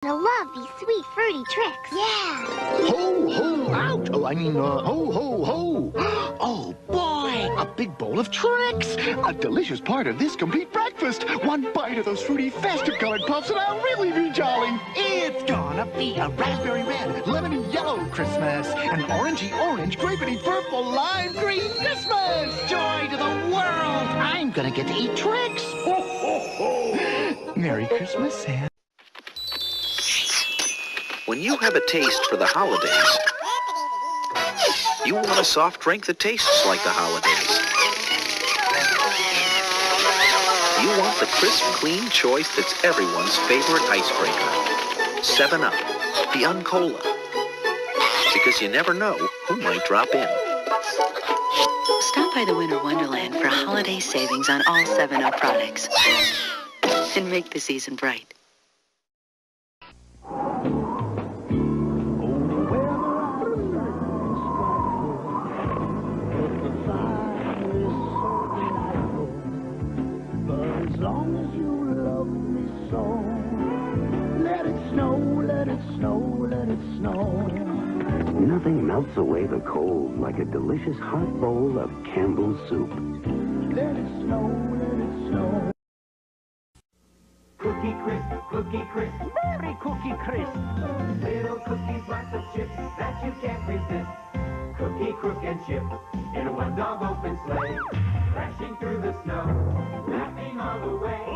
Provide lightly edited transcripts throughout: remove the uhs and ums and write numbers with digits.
I love these sweet fruity tricks. Yeah. Ho, ho, out! Oh, I mean, ho, ho, ho! Oh, boy! A big bowl of tricks! A delicious part of this complete breakfast! One bite of those fruity, festive-colored puffs and I'll really be jolly! It's gonna be a raspberry red, lemony yellow Christmas! An orangey orange, grapey purple, lime green Christmas! Joy to the world! I'm gonna get to eat tricks! Ho, ho, ho! Merry Christmas, Sam. When you have a taste for the holidays, you want a soft drink that tastes like the holidays. You want the crisp, clean choice that's everyone's favorite icebreaker. 7-Up, the Uncola. Because you never know who might drop in. Stop by the Winter Wonderland for holiday savings on all 7-Up products. And make the season bright. Nothing melts away the cold like a delicious hot bowl of Campbell's soup. Let it snow, let it snow. Cookie Crisp, Cookie Crisp, Very Cookie Crisp. little cookies, lots of chips that you can't resist. Cookie, Crook, and Chip in a one-dog open sleigh, crashing through the snow, laughing all the way.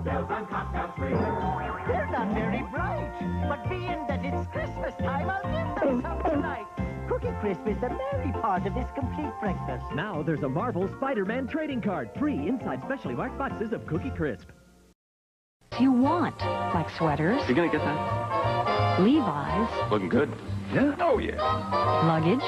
Bells on Cop Tree. They're not very bright, but being that it's Christmas time, I'll give them some tonight. Cookie Crisp is the merry part of this complete breakfast. Now there's a Marvel Spider-Man trading card, free inside specially marked boxes of Cookie Crisp. You want, like sweaters, You gonna get that? Levi's, Looking good. Yeah? Oh, yeah. luggage,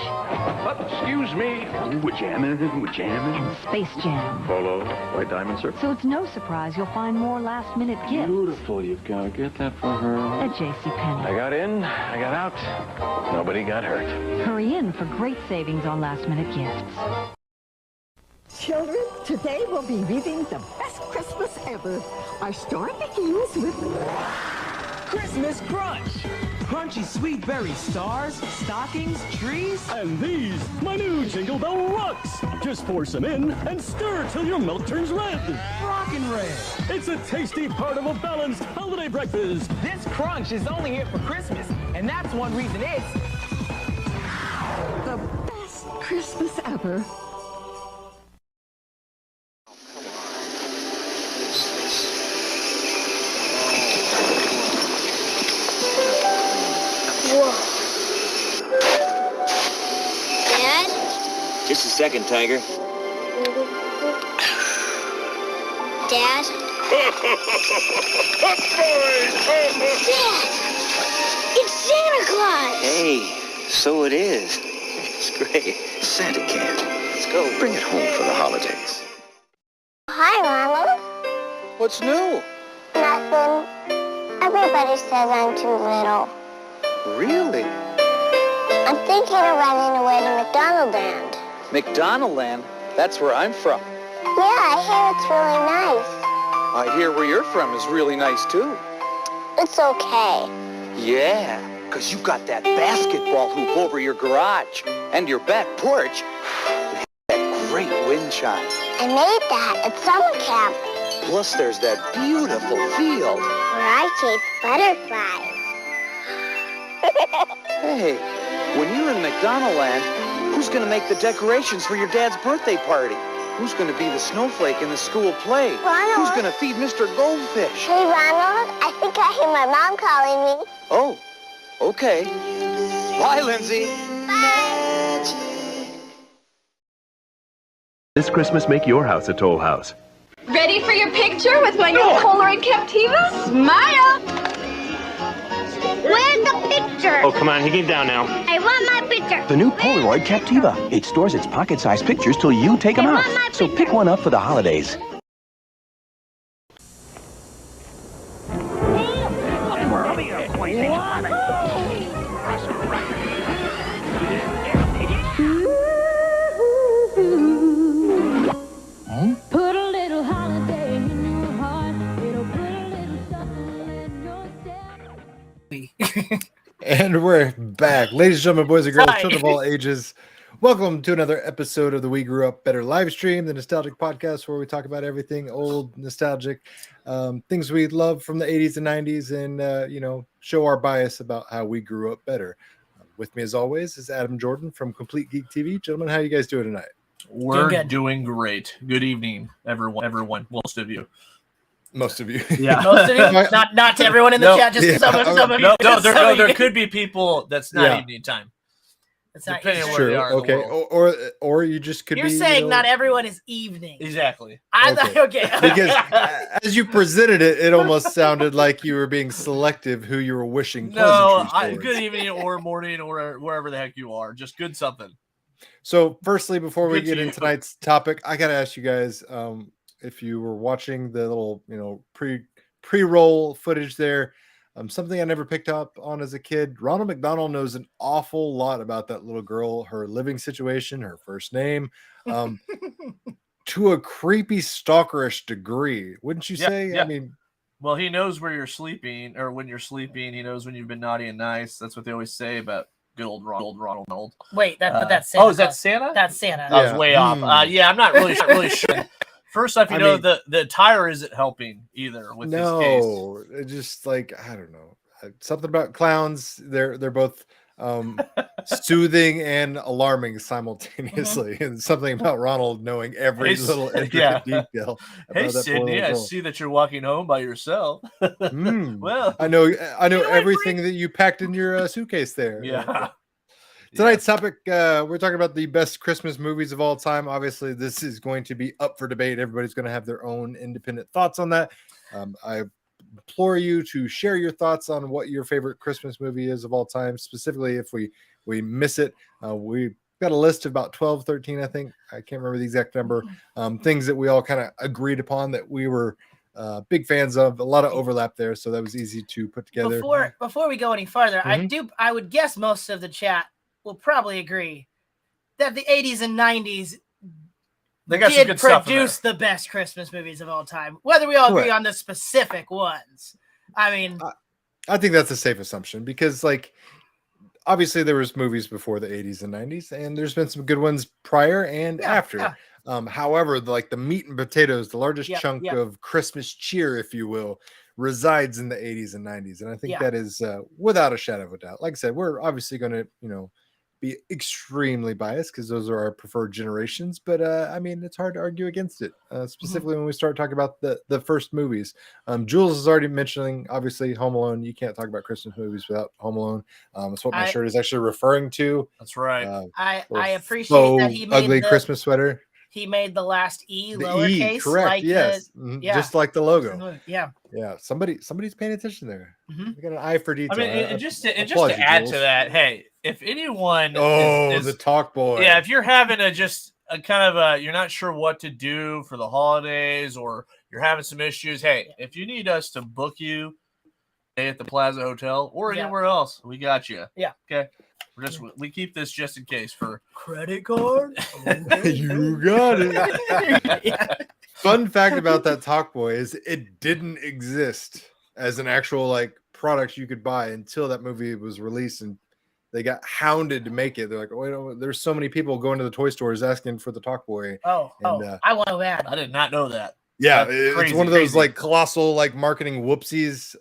Excuse me. We're jamming. and Space Jam. Polo, white diamond, sir. So it's no surprise you'll find more last-minute gifts Beautiful. You've got to get that for her. at I JCPenney. got in, I got out. Nobody got hurt. Hurry in for great savings on last-minute gifts. Children, today we'll be reading the best Christmas ever. Our story begins with Christmas Crunch! Crunchy sweet berry stars, stockings, trees. And these, my new Jingle Bell Rocks. Just force them in and stir till your milk turns red. Rockin' red. It's a tasty part of a balanced holiday breakfast. This crunch is only here for Christmas, and that's one reason it's the best Christmas ever. Dad? Just a second, Tiger. Dad? Dad! It's Santa Claus! Hey, so it is. It's great. Santa can. Let's go. Bring it home for the holidays. Hi, Ronald. What's new? Nothing. Everybody says I'm too little. Really? I'm thinking of running away to McDonaldland. McDonaldland? That's where I'm from. Yeah, I hear it's really nice. I hear where you're from is really nice, too. It's okay. Yeah, because you got that basketball hoop over your garage and your back porch. It has that great wind chime. I made that at summer camp Plus, there's that beautiful field. where I chase butterflies. Hey, when you're in McDonaldland, who's going to make the decorations for your dad's birthday party? Who's going to be the snowflake in the school play? Ronald. Who's going to feed Mr. Goldfish? Hey, Ronald, I think I hear my mom calling me. Oh, okay. Bye, Lindsay. This Christmas, make your house a toll house. Ready for your picture with my new Polaroid Captiva? Smile! Where's the picture? Oh, come on, he get down now. I want my picture. The new Polaroid Captiva. It stores its pocket-sized pictures till you take them out. So pick one up for the holidays. Put a little holiday in your heart. It'll put a little something in your step. And we're back. Ladies and gentlemen, boys and girls, Hi. children of all ages, welcome to another episode of the We Grew Up Better live stream, the nostalgic podcast where we talk about everything old, nostalgic, things we love from the 80s and 90s, and, show our bias about how we grew up better. With me, as always, is Adam Jordan from Complete Geek TV. Gentlemen, how you guys doing tonight? We're doing great. Good evening, everyone, most of you. Most of you. Yeah. Most of you? Not to everyone in the chat, just some of you. There could be people that's not evening time. It's not depending on where True. they are in the Okay. world. Or you just could You're be. saying not everyone is evening. Exactly. Okay. Because as you presented it, it almost sounded like you were being selective who you were wishing pleasantries towards. Good evening or morning or wherever the heck you are. Just good something. So firstly, before we Good get to into you. tonight's topic, I got to ask you guys if you were watching the little, pre-roll footage there. Something I never picked up on as a kid. Ronald McDonald knows an awful lot about that little girl, her living situation, her first name, to a creepy stalkerish degree. Wouldn't you say? Yeah. I mean, well, he knows where you're sleeping or when you're sleeping. He knows when you've been naughty and nice. That's what they always say about good old Ronald. Wait, that's Santa. Oh, is that Santa? That's Santa. I was way off. I'm not really sure. First off, the tire isn't helping either with this case. No, it just like I don't know, something about clowns. They're both soothing and alarming simultaneously, and something about Ronald knowing every little intricate detail. Hey, about that poor Sydney, little I girl. see that you're walking home by yourself. Well, I know everything that you packed in your suitcase there. Yeah. Tonight's topic, we're talking about the best Christmas movies of all time. Obviously, this is going to be up for debate. Everybody's going to have their own independent thoughts on that. I implore you to share your thoughts on what your favorite Christmas movie is of all time. Specifically, if we miss it, we've got a list of about 12, 13, I think. I can't remember the exact number. Things that we all kind of agreed upon that we were big fans of. A lot of overlap there, so that was easy to put together. Before we go any farther, I would guess most of the chat will probably agree that the 80s and 90s they got some good stuff in produce the best Christmas movies of all time. Whether we all agree on the specific ones. I mean, I think that's a safe assumption because, obviously there was movies before the 80s and 90s, and there's been some good ones prior and after. Yeah. However, the meat and potatoes, the largest chunk of Christmas cheer, if you will, resides in the 80s and 90s. And I think that is without a shadow of a doubt. Like I said, we're obviously going to, be extremely biased because those are our preferred generations. But it's hard to argue against it, specifically when we start talking about the first movies. Jules is already mentioning, obviously, Home Alone. You can't talk about Christmas movies without Home Alone. That's what my shirt is actually referring to. That's right. I appreciate that he made ugly Christmas sweater. He made the last E lowercase. Correct. Yes. Just like the logo. Yeah. Yeah. Somebody's paying attention there. We got an eye for detail. And just to add to that, hey, if anyone is the talk boy. Yeah, if you're having a kind of you're not sure what to do for the holidays or you're having some issues, hey, if you need us to book you at the Plaza Hotel or anywhere else, we got you. Yeah. Okay. We keep this just in case for credit card. You got it. Fun fact about that Talk Boy is it didn't exist as an actual product you could buy until that movie was released, and they got hounded to make it. They're like, wait, there's so many people going to the toy stores asking for the Talk Boy. I want to add. I did not know that. Yeah, That's it's crazy, one of those crazy. colossal marketing whoopsies.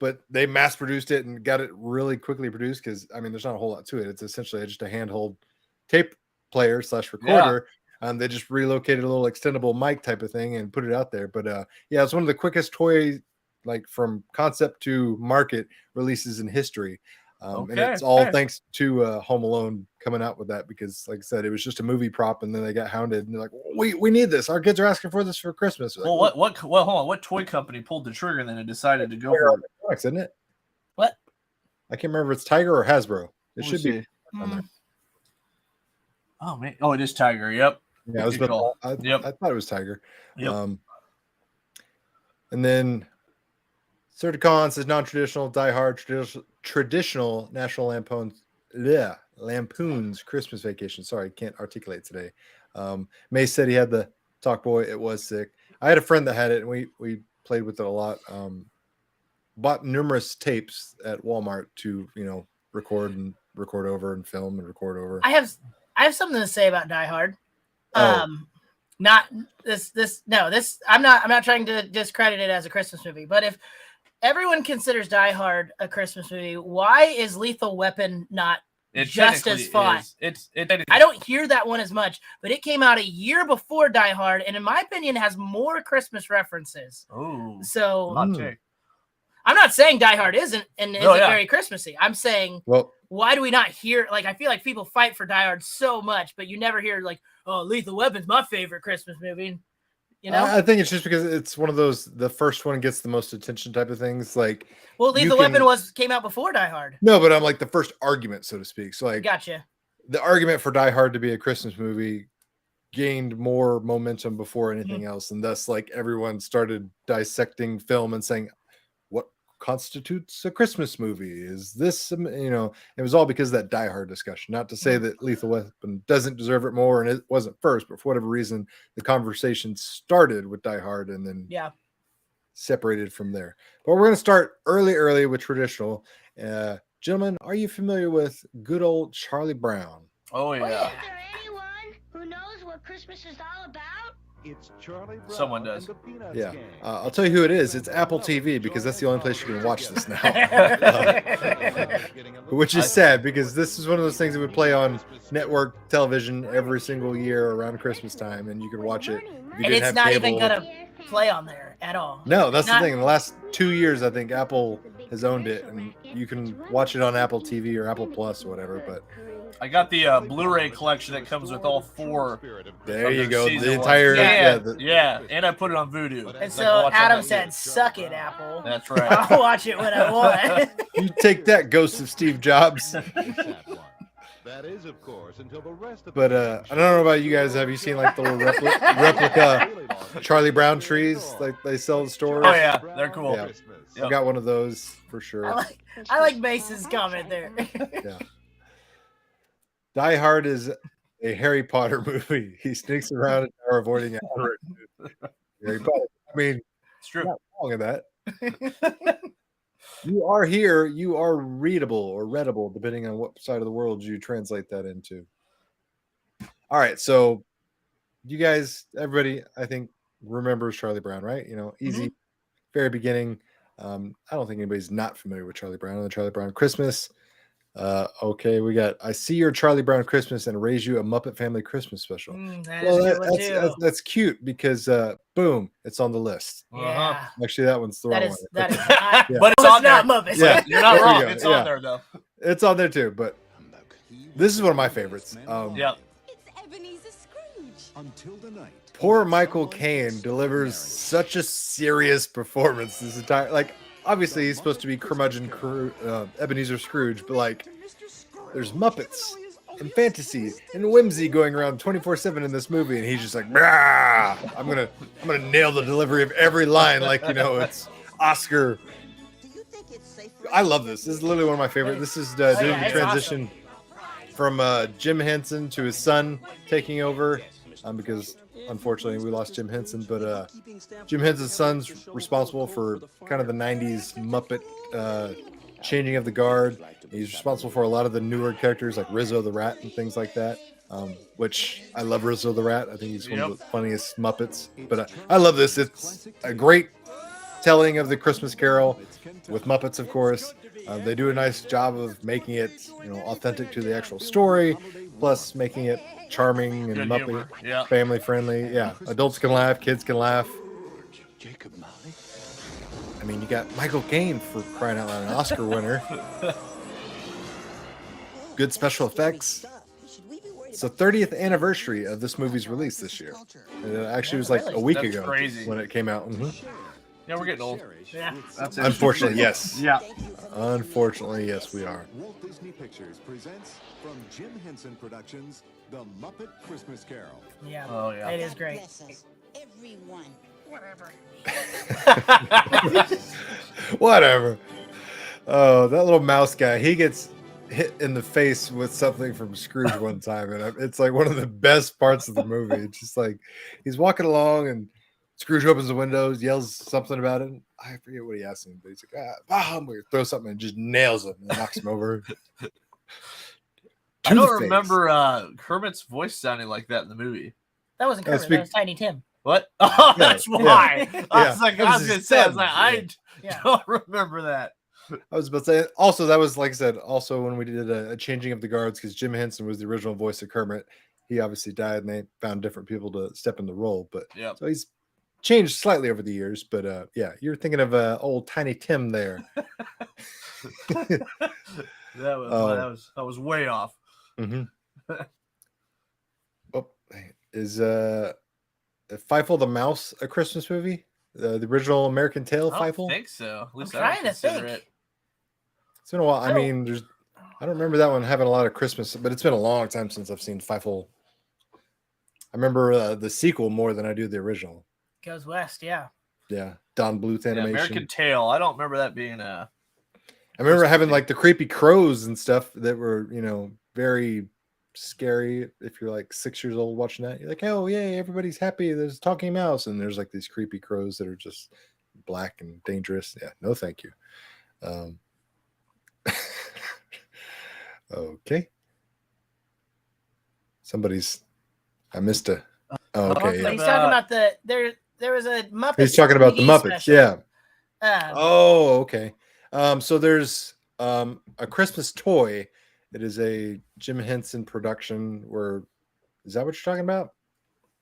But they mass produced it and got it really quickly produced because there's not a whole lot to it. It's essentially just a handheld tape player / recorder. They just relocated a little extendable mic type of thing and put it out there. But it's one of the quickest toy from concept to market releases in history. And it's all thanks to Home Alone coming out with that because, like I said, it was just a movie prop, and then they got hounded, and they're like, "We need this. Our kids are asking for this for Christmas." Well, hold on. What toy company pulled the trigger and then decided to go for it? Isn't it? What? I can't remember if it's Tiger or Hasbro. It should be. Oh man! Oh, it is Tiger. Yep. Yeah, I thought it was Tiger. Yep. And then Certicon says non-traditional, Die Hard, traditional National Lampoon's Christmas Vacation. Sorry, can't articulate today. May said he had the Talk Boy. It was sick. I had a friend that had it, and we played with it a lot. bought numerous tapes at Walmart to, record over and film and record over. I have something to say about Die Hard. Not this. I'm not trying to discredit it as a Christmas movie, but if everyone considers Die Hard a Christmas movie, why is Lethal Weapon not just as fun? I don't hear that one as much, but it came out a year before Die Hard, and in my opinion, has more Christmas references. Oh, so I'm not saying Die Hard isn't very Christmassy. I'm saying, why do we not hear? Like, I feel like people fight for Die Hard so much, but you never hear like, "Oh, Lethal Weapon's my favorite Christmas movie." I think it's just because it's one of those, the first one gets the most attention type of things. Like, well, Lethal Weapon came out before Die Hard. No, but I'm like the first argument, so to speak. So like, gotcha. The argument for Die Hard to be a Christmas movie gained more momentum before anything else, and thus like everyone started dissecting film and saying, what constitutes a Christmas movie? Is this, it was all because of that Die Hard discussion. Not to say that Lethal Weapon doesn't deserve it more and it wasn't first, but for whatever reason, the conversation started with Die Hard and then separated from there. But we're going to start early with traditional. Gentlemen, are you familiar with good old Charlie Brown? Oh, yeah. Is there anyone who knows what Christmas is all about? It's Charlie Brown. Someone does. Yeah. I'll tell you who it is. It's Apple TV, because that's the only place you can watch this now. Which is sad, because this is one of those things that would play on network television every single year around Christmas time, and you could watch it. And it's not even going to play on there at all. No, that's the thing. In the last 2 years, I think Apple has owned it, and you can watch it on Apple TV or Apple Plus or whatever, but I got the Blu-ray collection that comes with all 4 There you go. season The entire yeah, and I put it on Vudu. And so Adam said, "Suck it, Apple." That's right. I'll watch it when I want. You take that, Ghost of Steve Jobs. That is, of course, until the rest of But I don't know about you guys. Have you seen like the little replica Charlie Brown trees like they sell in stores? Oh yeah, they're cool. Yeah. I got one of those for sure. I like Mason's comment there. Yeah. Die Hard is a Harry Potter movie. He sneaks around a tower avoiding Hagrid. Harry Potter. I mean, it's true. Not wrong in that. You are here. You are readable or readable, depending on what side of the world you translate that into. All right, so you guys, everybody, I think remembers Charlie Brown, right? Easy, very beginning. I don't think anybody's not familiar with Charlie Brown and the Charlie Brown Christmas. Okay, we got I See Your Charlie Brown Christmas and Raise You a Muppet Family Christmas Special. That's cute because boom, it's on the list. Yeah. Actually, that one's the wrong one. That is not, but it's on there. Muppets. Yeah, you're not wrong. It's on there though. It's on there too, but this is one of my favorites. Yeah. Until the night. Poor Michael Caine delivers such a serious performance this entire obviously he's supposed to be curmudgeon Ebenezer Scrooge, but like there's Muppets and fantasy and whimsy going around 24/7 in this movie, and he's just like, "Brah! I'm gonna nail the delivery of every line like it's Oscar." I love this. This is literally one of my favorite. This is doing the transition from Jim Henson to his son taking over, because unfortunately we lost Jim Henson, but Jim Henson's son's responsible for kind of the 90s Muppet changing of the guard. He's responsible for a lot of the newer characters like Rizzo the Rat and things like that, which I love Rizzo the Rat. I think he's one of the funniest Muppets, but I love this. It's a great telling of the Christmas Carol with Muppets, of course. They do a nice job of making it authentic to the actual story, plus making it charming and Good Muppet, humor. family friendly. Yeah, adults can laugh, kids can laugh. Jacob Marley. I mean, you got Michael Caine, for crying out loud, an Oscar winner. Good special effects. It's the 30th anniversary of this movie's release this year. It actually was like a week That's ago crazy. when it came out. Yeah, we're getting old. Yeah. That's it. Unfortunately, yes. Yeah. Unfortunately, yes, we are. Walt Disney Pictures presents from Jim Henson Productions, The Muppet Christmas Carol. Yeah. Oh, yeah. It is great. Everyone. Whatever. Whatever. Oh, that little mouse guy, he gets hit in the face with something from Scrooge one time, and it's like one of the best parts of the movie. It's just like he's walking along and Scrooge opens the windows, yells something about it. I forget what he asked him, but he's like, I'm going to throw something and just nails him and knocks him over. I don't remember Kermit's voice sounding like that in the movie. That wasn't Kermit. That was Tiny Tim. What? Oh, Yeah, that's why. yeah. I was like, That was I was going to his say, I son. was like, I don't remember that. I was about to say, also, that was, like I said, also when we did a changing of the guards, because Jim Henson was the original voice of Kermit. He obviously died, and they found different people to step in the role. But Yep. so he's changed slightly over the years. But yeah, you're thinking of old Tiny Tim there. That was way off. Mm-hmm. Is Feifel the Mouse a Christmas movie? The original American Tail, I don't Feifel? think so. At least I'm I trying don't to consider think. it. It's been a while. I mean, I don't remember that one having a lot of Christmas, but it's been a long time since I've seen Feifel. I remember the sequel more than I do the original. Goes West, yeah. Yeah, Don Bluth Yeah, animation. American Tail. I don't remember that being a. I remember having like the creepy crows and stuff that were, very scary. If you're like 6 years old watching that, you're like, oh yay, everybody's happy. There's a talking mouse, and there's like these creepy crows that are just black and dangerous. Yeah, no, thank you. Okay. I missed a. Oh, okay. But Yeah. he's talking about there was a Muppets. He's talking about the 3D Muppets. special. Yeah. Oh, okay. So there's a Christmas Toy. It is a Jim Henson production. Is that what you're talking about?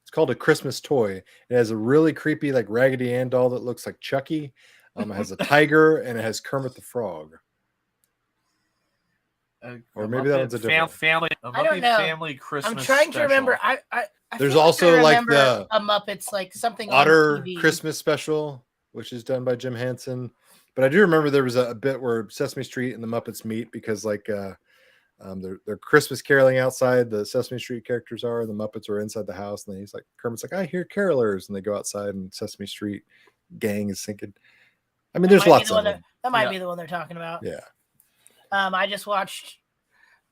It's called A Christmas Toy. It has a really creepy, like Raggedy Ann doll that looks like Chucky. It has a tiger and it has Kermit the Frog. Or maybe that one's a different. family. I don't know. Family Christmas. I'm trying to remember. I There's feel also I like remember the a Muppets, like something Otter on TV. Christmas special, which is done by Jim Henson. But I do remember there was a bit where Sesame Street and the Muppets meet because they're Christmas caroling outside. The Sesame Street characters are, and the Muppets are inside the house. And then he's like, Kermit's like, I hear carolers, and they go outside, and Sesame Street gang is singing. I mean, there's lots of them. That might be the one they're talking about. Yeah. I just watched.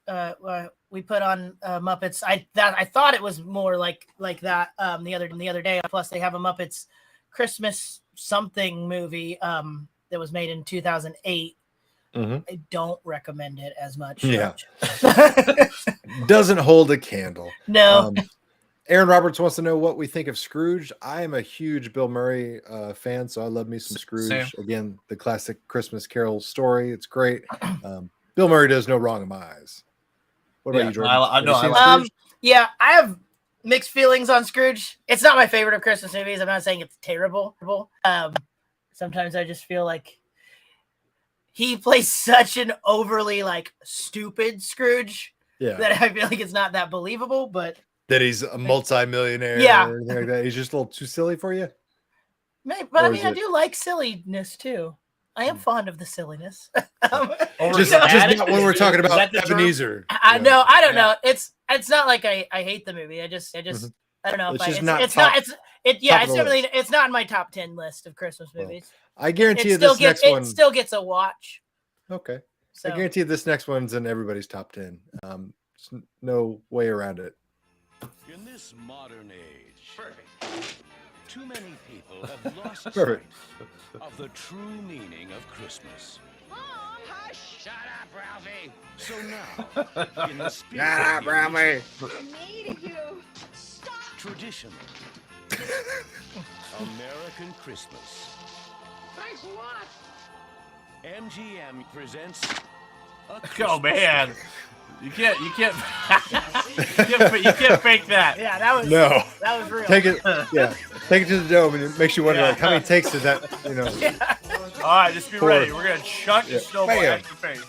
We put on Muppets. I thought it was more like that the other day. Plus, they have a Muppets Christmas something movie that was made in 2008. Mm-hmm. I don't recommend it as much. Yeah. Doesn't hold a candle. No. Aaron Roberts wants to know what we think of Scrooge. I am a huge Bill Murray fan, so I love me some Scrooge. Same. Again, the classic Christmas Carol story. It's great. Bill Murray does no wrong in my eyes. What about you, Jordan? Have you seen Scrooge? Yeah, I have mixed feelings on Scrooge. It's not my favorite of Christmas movies. I'm not saying it's terrible. Sometimes I just feel like he plays such an overly stupid Scrooge that I feel like it's not that believable. But that he's a multi-millionaire or anything like that. He's just a little too silly for you? Maybe, but I do like silliness too. I am fond of the silliness. Just not when we're talking about Ebenezer. I know. I don't know. It's not like I hate the movie. I just I don't know. It's not in my top 10 list of Christmas movies. I guarantee you this next one. It still gets a watch. Okay. So. I guarantee you this next one's in everybody's top 10. There's no way around it. In this modern age, too many people have lost sight Perfect. of the true meaning of Christmas. Mom, hush! Shut up, Ralphie! So now, in the spirit Shut up, of Ralphie! I needed you. Stop! tradition, American Christmas, Thanks a lot. MGM presents Oh man, you can't you can't fake that. Yeah, that was that was real. Take it, take it to the dome, and it makes you wonder like how many takes is that? All right, just be ready. We're gonna chuck the snowball Bam. at your face.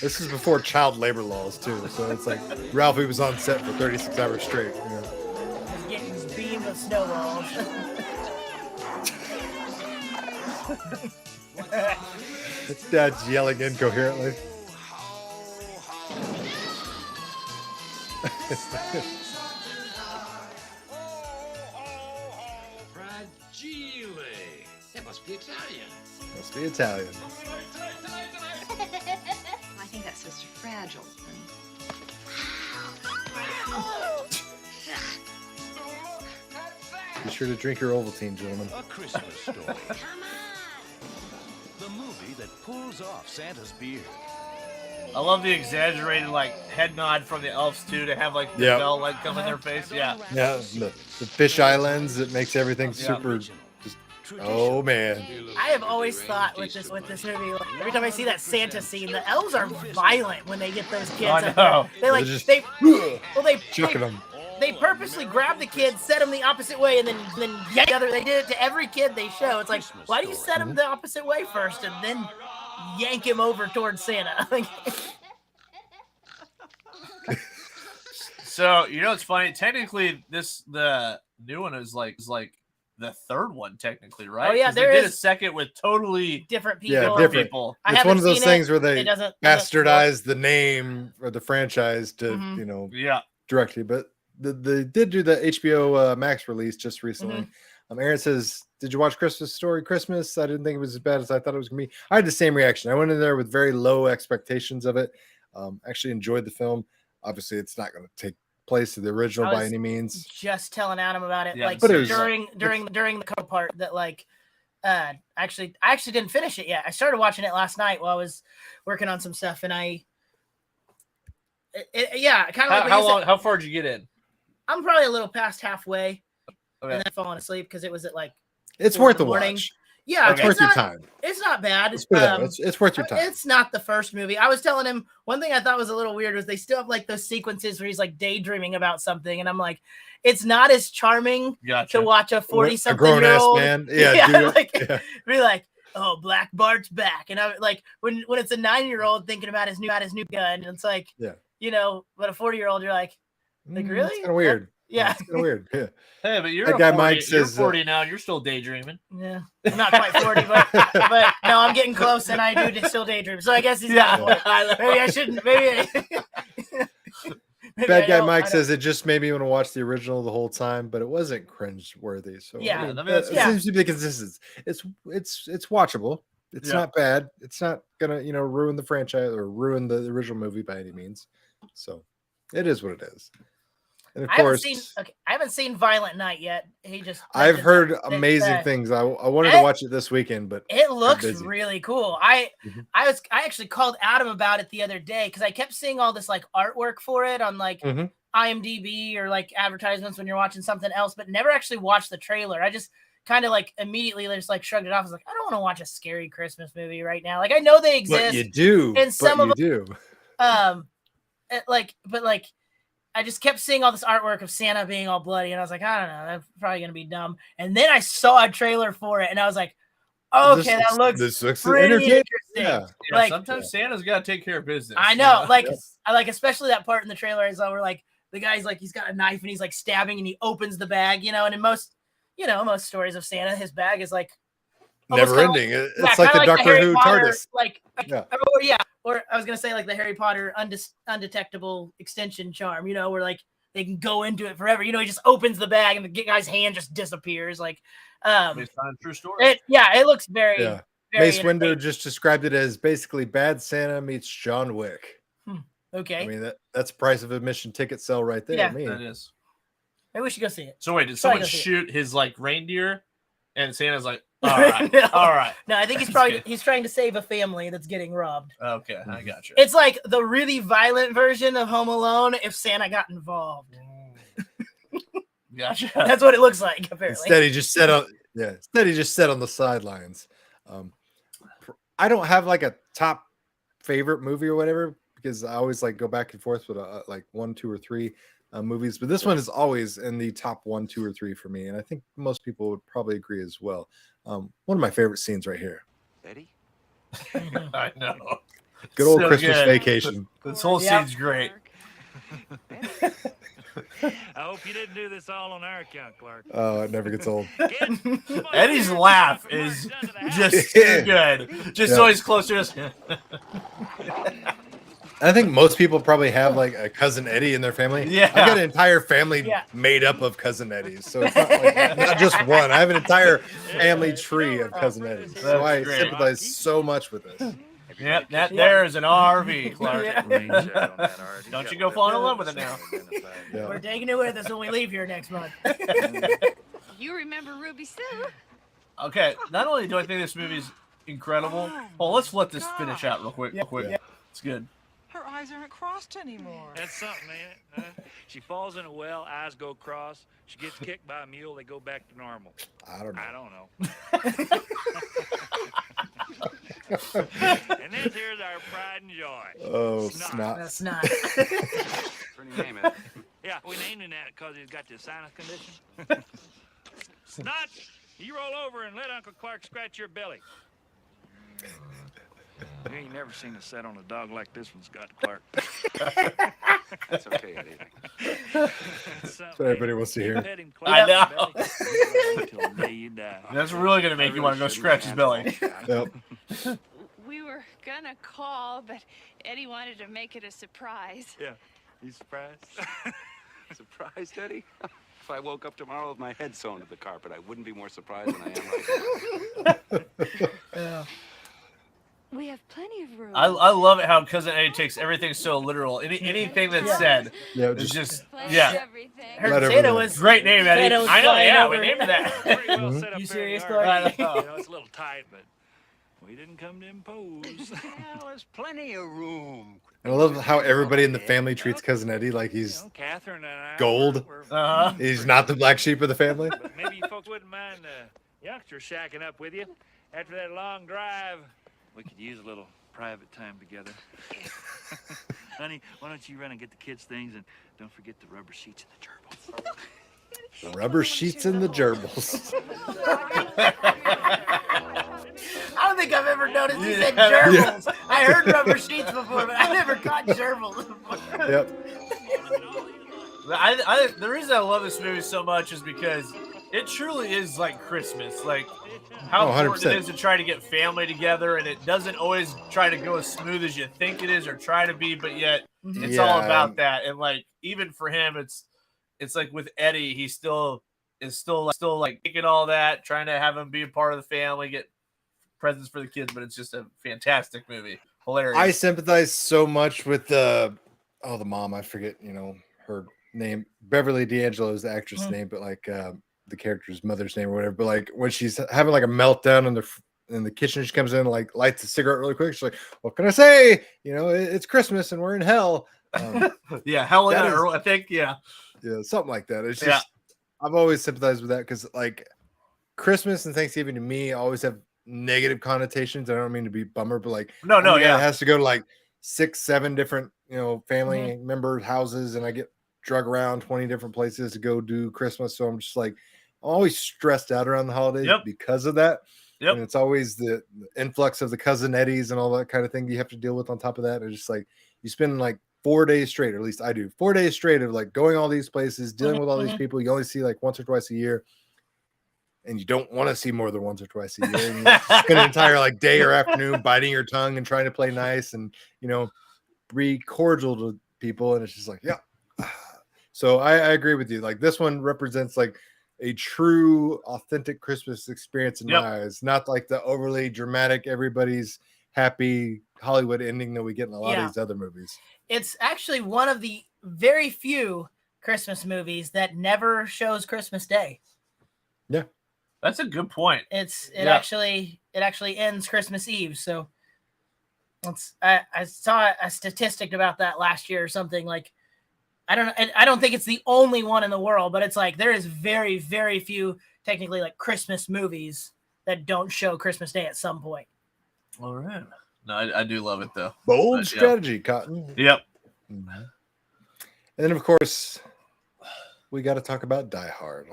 This is before child labor laws too, so it's like Ralphie was on set for 36 hours straight. Just getting this beam of snowballs. It's dad's yelling incoherently. Fragile. That must be Italian. Must be Italian. I think that's Sister Fragile. sure to drink your Ovaltine, gentlemen. A Christmas Story. The movie that pulls off Santa's beard. I love the exaggerated like head nod from the elves too, to have like the Yep. bell like come in their face. Yeah. Yeah, the fisheye lens that makes everything super. Just, oh man. I have always thought with this movie, like, every time I see that Santa scene, the elves are violent when they get those kids. I up know. there. They like They're just- chucking them. They purposely grab the kid, set them the opposite way, and then yank the other. They did it to every kid they show. It's like, why do you set him the opposite way first and then yank him over towards Santa? Like, So it's funny. Technically, the new one is like the third one, technically, right? Oh, yeah, 'Cause there they did is a second with totally different people. Yeah, different. people. I It's haven't one of those seen things it. where they It doesn't- bastardize the name or the franchise to Mhm. Yeah. directly. But they did do the HBO Max release just recently. Mm-hmm. Aaron says, "Did you watch Christmas Story Christmas? I didn't think it was as bad as I thought it was gonna be." I had the same reaction. I went in there with very low expectations of it. Actually enjoyed the film. Obviously, it's not going to take place of the original I by was any means. Just telling Adam about it, Yeah, like but it was- during the cover part that like I actually didn't finish it yet. I started watching it last night while I was working on some stuff, and kind of like How far did you get in? I'm probably a little past halfway, Okay. and then falling asleep because it was at like It's 4 worth in the the morning. watch. Yeah, It's worth your time. It's not bad. Let's put it that way. It's worth your time. It's not the first movie. I was telling him one thing I thought was a little weird was they still have like those sequences where he's like daydreaming about something, and I'm like, it's not as charming Gotcha. to watch a A 40-something grown year ass old man. Yeah, dude. like, Yeah. be like, oh, Black Bart's back, and I like when it's a 9-year-old thinking about his new gun, and it's like, Yeah. But a 40-year-old, you're like really? It's kind of weird. Yeah. It's kind of weird. Yeah. Hey, but you're That a guy 40, Mike you're says, 40 now. You're still daydreaming. Yeah, I'm not quite 40, but no, I'm getting close, and I do still daydream. So I guess he's Yeah. got a point. Maybe I shouldn't. Maybe Bad I guy don't- Mike I says it just made me want to watch the original the whole time, but it wasn't cringe worthy. So Yeah. I mean, I mean, that's- it yeah. seems to be consistent. It's watchable. It's Yeah. not bad. It's not gonna ruin the franchise or ruin the original movie by any means. So it is what it is. And of I haven't course, seen. Okay, I haven't seen Violent Night yet. He just. I've heard that- amazing that- things. I wanted to watch it this weekend, but It I'm looks busy. really cool. I Mhm. I actually called Adam about it the other day because I kept seeing all this like artwork for it on like Mhm. IMDb or like advertisements when you're watching something else, but never actually watched the trailer. I just kind of like immediately just like shrugged it off. I was like, I don't want to watch a scary Christmas movie right now. Like I know they exist. But you do. and some but of you do. But I just kept seeing all this artwork of Santa being all bloody, and I was like, I don't know, that's probably gonna be dumb. And then I saw a trailer for it, and I was like, okay, This looks pretty entertaining. interesting. Yeah. Yeah, Like- sometimes Santa's got to take care of business. I you know, like Yeah. I like especially that part in the trailer I saw where like the guy's like he's got a knife and he's like stabbing and he opens the bag, and in most stories of Santa, his bag is like almost Never kinda ending. It's yeah, like the kinda Doctor Harry Who Potter, TARDIS. Yeah. Or I was gonna say like the Harry Potter undetectable extension charm, where like they can go into it forever. He just opens the bag and the guy's hand just disappears. Like, Based on a true story. it looks very, Yeah. very Mace Windu entertaining. just described it as basically Bad Santa meets John Wick. Okay, I mean, that's price of admission ticket sell right there. Yeah. I mean, That is. maybe we should go see it. So wait, did Probably someone go see it. shoot his like reindeer? And Santa's like, all right, No. all right. No, I think he's trying to save a family that's getting robbed. Okay, I got you. It's like the really violent version of Home Alone if Santa got involved. Gotcha. That's what it looks like, apparently. instead he just sat on the sidelines. I don't have like a top favorite movie or whatever because I always like go back and forth with like 1, 2, or 3 movies, but this one is always in the top 1, 2, or 3 for me, and I think most people would probably agree as well. One of my favorite scenes right here. Eddie? I know. Good old So Christmas good. vacation. This whole Yeah. scene's great. I hope you didn't do this all on our account, Clark. Oh, it never gets old. Eddie's laugh is just too good. Just Yeah. always close to us. I think most people probably have like a cousin Eddie in their family. Yeah. I've got an entire family Yeah. made up of cousin Eddies, so it's not, like, not just one. I have an entire family tree of cousin Eddies, so I That's great. sympathize so much with this. Yep, that there is an RV, Clark. Yeah. Don't you go fall in love with it now. Yeah. We're taking it with us when we leave here next month. You remember Ruby Sue? Okay, not only do I think this movie's incredible. Oh, let's let this finish out real quick. It's good. Her eyes aren't crossed anymore. That's something, ain't it? She falls in a well, eyes go cross. She gets kicked by a mule, they go back to normal. I don't know. And this here's our pride and joy. Oh, snot. That's not. Pretty name it. Yeah, we named him that because he's got this sinus condition. Snot, you roll over and let Uncle Clark scratch your belly. You ain't never seen a set on a dog like this one, Scott Clark. That's okay, Eddie. That's what everybody wants to hear. I know. Until the day you die. That's really gonna make you want to go scratch his belly. Yep. We were gonna call, but Eddie wanted to make it a surprise. Yeah. You surprised? Surprised, Eddie? If I woke up tomorrow with my head sewn to the carpet, I wouldn't be more surprised than I am right now. Yeah. We have plenty of room. I love it how Cousin Eddie takes everything so literal. Anything that's said is just everything. Her potato was great name, Eddie. potato was I know, flying yeah, over. we named that. Pretty well set up You there in serious, the Clark? yard. I know. You know, it's a little tight, but we didn't come to impose. Well, there's plenty of room. And I love how everybody in the family treats Cousin Eddie like he's Catherine and I gold. He's not the black sheep of the family. But maybe you folks wouldn't mind youngsters shacking up with you. After that long drive, we could use a little private time together. Honey, why don't you run and get the kids' things, and don't forget the rubber sheets and the gerbils. The rubber sheets and the gerbils. I don't think I've ever noticed he said gerbils. I heard rubber sheets before, but I never caught gerbils before. Yep. The reason I love this movie so much is because it truly is like Christmas. Like how important it is to try to get family together, and it doesn't always try to go as smooth as you think it is or try to be, but yet it's all about that. And like even for him, it's like with Eddie, he still like taking all that, trying to have him be a part of the family, get presents for the kids, but it's just a fantastic movie. Hilarious. I sympathize so much with the mom. I forget, her name. Beverly D'Angelo is the actress name, but like the character's mother's name or whatever. But like when she's having like a meltdown in the kitchen, she comes in and like lights a cigarette really quick. She's like, "What can I say? It's Christmas and we're in hell." Yeah, hell in Earl, I think. Yeah, something like that. It's just I've always sympathized with that because like Christmas and Thanksgiving to me always have negative connotations. I don't mean to be bummer, but like no, it has to go to like 6-7 different family members' houses, and I get drug around 20 different places to go do Christmas. So I'm just like I'm always stressed out around the holidays because of that. And it's always the influx of the Cousin Eddies and all that kind of thing you have to deal with on top of that. It's just like you spend like 4 days straight, or at least I do 4 days straight of like going all these places, dealing with all these people you only see like once or twice a year. And you don't want to see more than once or twice a year. And you spend an entire like day or afternoon biting your tongue and trying to play nice and be cordial to people. And it's just like, So I agree with you. Like this one represents like a true, authentic Christmas experience in my eyes, not like the overly dramatic, everybody's happy Hollywood ending that we get in a lot of these other movies. It's actually one of the very few Christmas movies that never shows Christmas Day. Yeah. That's a good point. It actually ends Christmas Eve. So I saw a statistic about that last year or something. Like I don't think it's the only one in the world, but it's like there is very, very few technically like Christmas movies that don't show Christmas Day at some point. All right. No, I do love it though. Bold strategy, Cotton. Yep. And then of course we got to talk about Die Hard.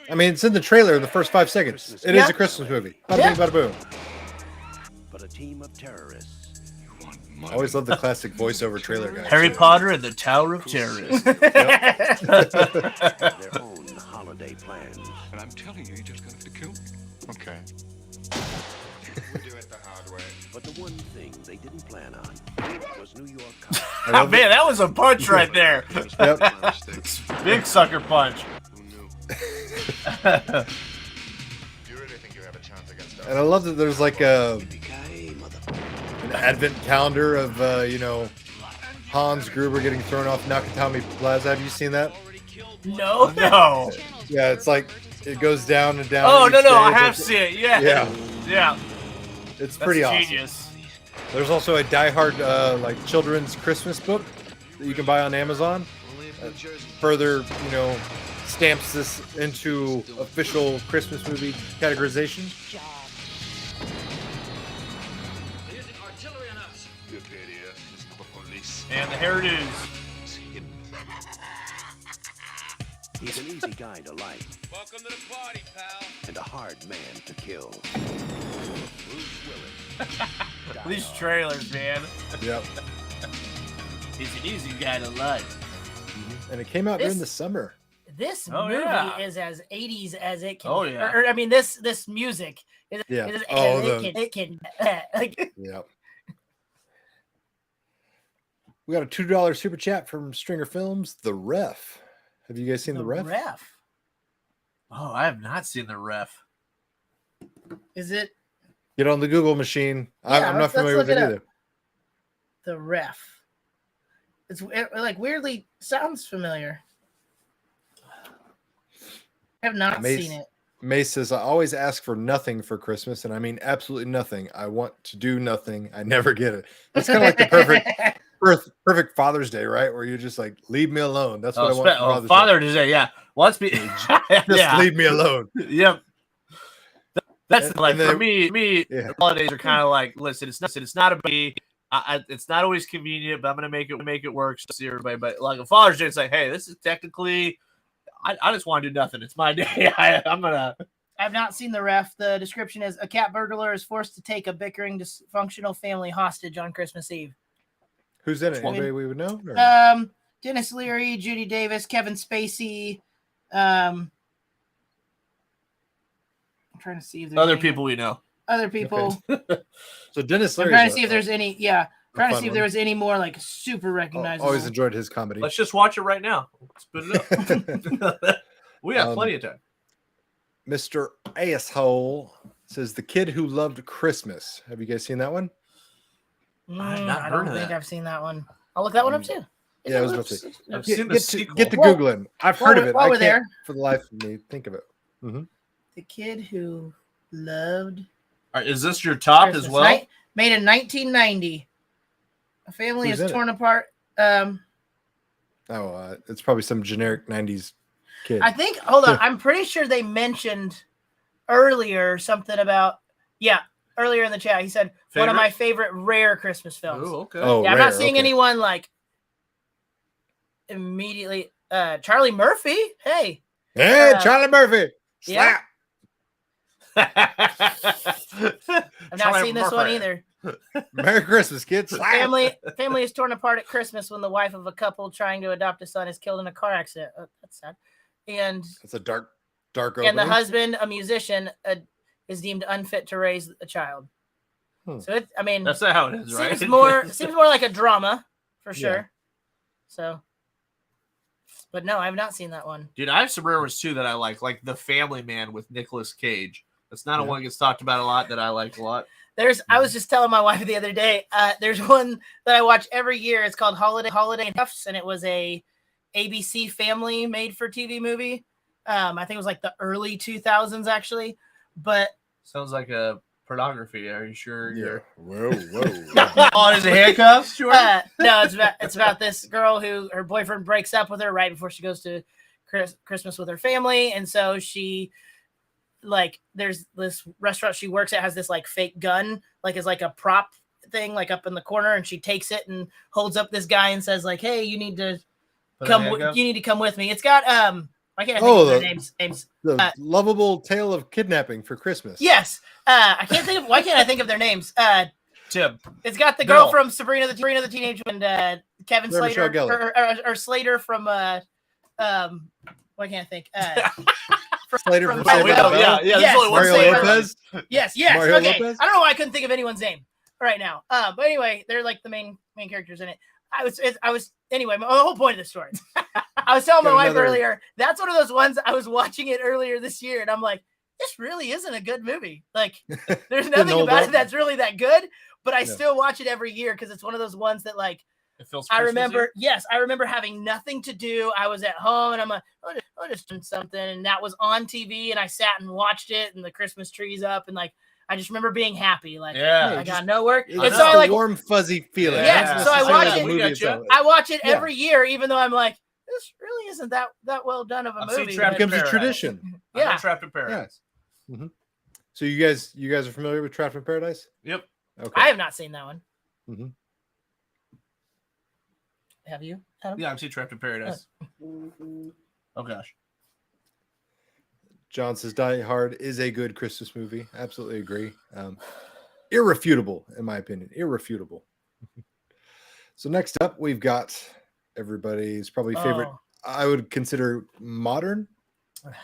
I mean, it's in the trailer in the first 5 seconds. It is a Christmas movie. Bada bing, bada boom. But a team of terrorists. I always love the classic voiceover trailer guy. Harry Potter and the Tower of Terrorists. Their own holiday plans. And I'm telling you, you're just going to have to kill me. Okay. We'll do it the hard way. But the one thing they didn't plan on was New York Cop. Oh, man, that was a punch right there. Big sucker punch. And I love that there's like an advent calendar of Hans Gruber getting thrown off Nakatomi Plaza. Have you seen that? No. No. Yeah, it's like it goes down and down. Oh, each no, no, I day. have seen it. Yeah. Yeah. Yeah. It's That's pretty awesome. genius. There's also a Die Hard like children's Christmas book that you can buy on Amazon. Further, stamps this into official Christmas movie categorization. And the hairdos. He's an easy guy to like. Welcome to the party, pal. And a hard man to kill. Bruce Willis. These trailers, man. Yep. He's an easy guy to like. And it came out during the summer. This Oh, movie yeah. is as 80s as it can. Oh, yeah. Or, I mean, this music is, Yeah. is Oh, as it can. Like, Yep. We got a $2 super chat from Stringer Films, The Ref. Have you guys seen The Ref? Oh, I have not seen the Ref. Is it Get on the Google machine. I'm not let's familiar with look it it up. either. The Ref? It like weirdly sounds familiar. I have not seen it. Mace says, I always ask for nothing for Christmas, and I mean absolutely nothing. I want to do nothing. I never get it. It's kind of like the perfect Father's Day, right? Where you're just like, leave me alone. That's what I want. For Father's Day, yeah. Well, let's be Just leave me alone. Yep. That's And- like and then- for me. Yeah. The holidays are kind of like, listen, it's not about me. It's not always convenient, but I'm gonna make it work to see everybody. But like a Father's Day, it's like, hey, this is technically, I just want to do nothing. It's my day. I'm gonna. I've not seen The Ref. The description is a cat burglar is forced to take a bickering, dysfunctional family hostage on Christmas Eve. Who's in it? Anybody we would know? Or- Dennis Leary, Judy Davis, Kevin Spacey. I'm trying to see if there's Other any- people we know. Other people. So Dennis I'm Leary. trying to see if there's any. Yeah, trying to fun see if one. there was any more like super recognizable. Always enjoyed his comedy. Let's just watch it right now. Let's put it up. We have plenty of time. Mr. Asshole says The Kid Who Loved Christmas. Have you guys seen that one? I don't think I've seen that one. I'll look that one up too. Yeah, I was about to say. I've Get, seen the get, to, sequel. get to Well, Googling. I've while heard of we're- it. while I we're can't there- for the life of me think of it. The Kid Who Loved All right, is this your top Christmas. as well? Made in 1990. A family Who's is in it? torn apart. It's probably some generic 90s kid. I think, hold on, I'm pretty sure they mentioned earlier something about, earlier in the chat, he said, one of Favorite? my favorite rare Christmas films. Oh, okay. Oh, Yeah, I'm not rare, seeing okay. anyone like immediately. Charlie Murphy, hey. Hey, Uh, Charlie Murphy. Yeah. Slap. I've not seen this one either. Merry Christmas, kids. Slap. Family is torn apart at Christmas when the wife of a couple trying to adopt a son is killed in a car accident. That's sad. And It's a dark and the opening. husband, a musician, is deemed unfit to raise a child. So it, I mean, That's not how it is, right? seems more like a drama for sure. Yeah. So, but no, I have not seen that one. Dude, I have some rare ones too that I like The Family Man with Nicolas Cage. That's not a Yeah. one that gets talked about a lot that I like a lot. I was just telling my wife the other day. There's one that I watch every year. It's called Holiday Puffs, and it was a ABC Family made for TV movie. I think it was like the early 2000s actually, but Sounds like a pornography. Are you sure? Yeah. You're... Whoa. Oh, is it handcuffs? Sure. no, it's about this girl who her boyfriend breaks up with her right before she goes to Christmas with her family, and so she there's this restaurant she works at has this like fake gun, like is like a prop thing, like up in the corner, and she takes it and holds up this guy and says like, "Hey, you need to come with me." It's got I can't think of their names. The lovable tale of kidnapping for Christmas. Yes. I can't think of why can't I think of their names? Tim. It's got the girl from Sabrina the Teenage Witch and Kevin Sarah Slater Michelle Gellar. or Slater from why can't I think? Slater from Oh, Saved wait, by the no, Bell. yeah, there's only one Mario Slater. Lopez. Yes. Mario Okay. Lopez? I don't know why I couldn't think of anyone's name right now. But anyway, they're like the main characters in it. Anyway, the whole point of the story. I was telling my Got wife another- earlier, that's one of those ones I was watching it earlier this year, and I'm like, this really isn't a good movie. Like, there's nothing hold about up. it that's really that good, but I Yeah. still watch it every year because it's one of those ones that like It feels I Christmassy? remember, yes, I remember having nothing to do. I was at home and I'm like, I'll just do something. And that was on TV and I sat and watched it and the Christmas tree's up and like, I just remember being happy. Like, I got no work. It's And so just I a like, warm, fuzzy feeling. yeah. So I watch the it. movie itself. I watch it Yeah. every year, even though I'm like, this really isn't that well done of a movie. It becomes a tradition. Yeah. Trapped in Paradise. Mhm. So you guys are familiar with Trapped in Paradise? Yep. Okay. I have not seen that one. Mhm. Have you? Adam? Yeah, I've seen Trapped in Paradise. Oh gosh. John says Die Hard is a good Christmas movie. Absolutely agree. Irrefutable, in my opinion. Irrefutable. So next up, we've got everybody's probably favorite. Oh. I would consider modern.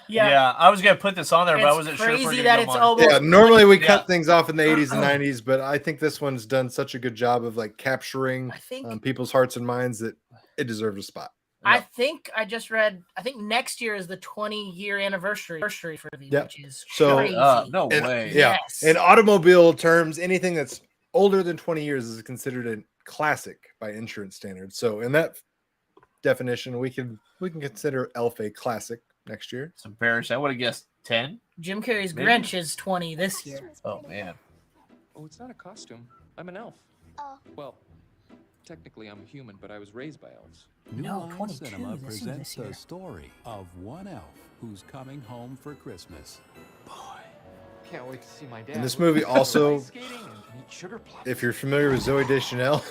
Yeah. I was gonna put this on there, but I It's wasn't sure. if we're crazy gonna that go it's on. almost Yeah, normally we Yeah. cut things off in the 80s and 90s, but I think this one's done such a good job of like capturing people's hearts and minds that it deserves a spot. I think I just read. I think next year is the 20-year anniversary for these, Yeah. which is So crazy. No and- way. Yeah. Yes. In automobile terms, anything that's older than 20 years is considered a classic by insurance standards. So in that definition, we can consider Elf a classic next year. It's embarrassing. I would have guessed 10. Jim Carrey's Maybe. Grinch is 20 this year. Oh man. Oh, it's not a costume. I'm an elf. Oh. Well, technically I'm human, but I was raised by elves. New No, Line 22 Cinema this is presents this year. the story of one elf who's coming home for Christmas. Can't wait to see my dad. And this movie also, Ice skating and eat sugar plums. if you're familiar with Zoe Deschanel,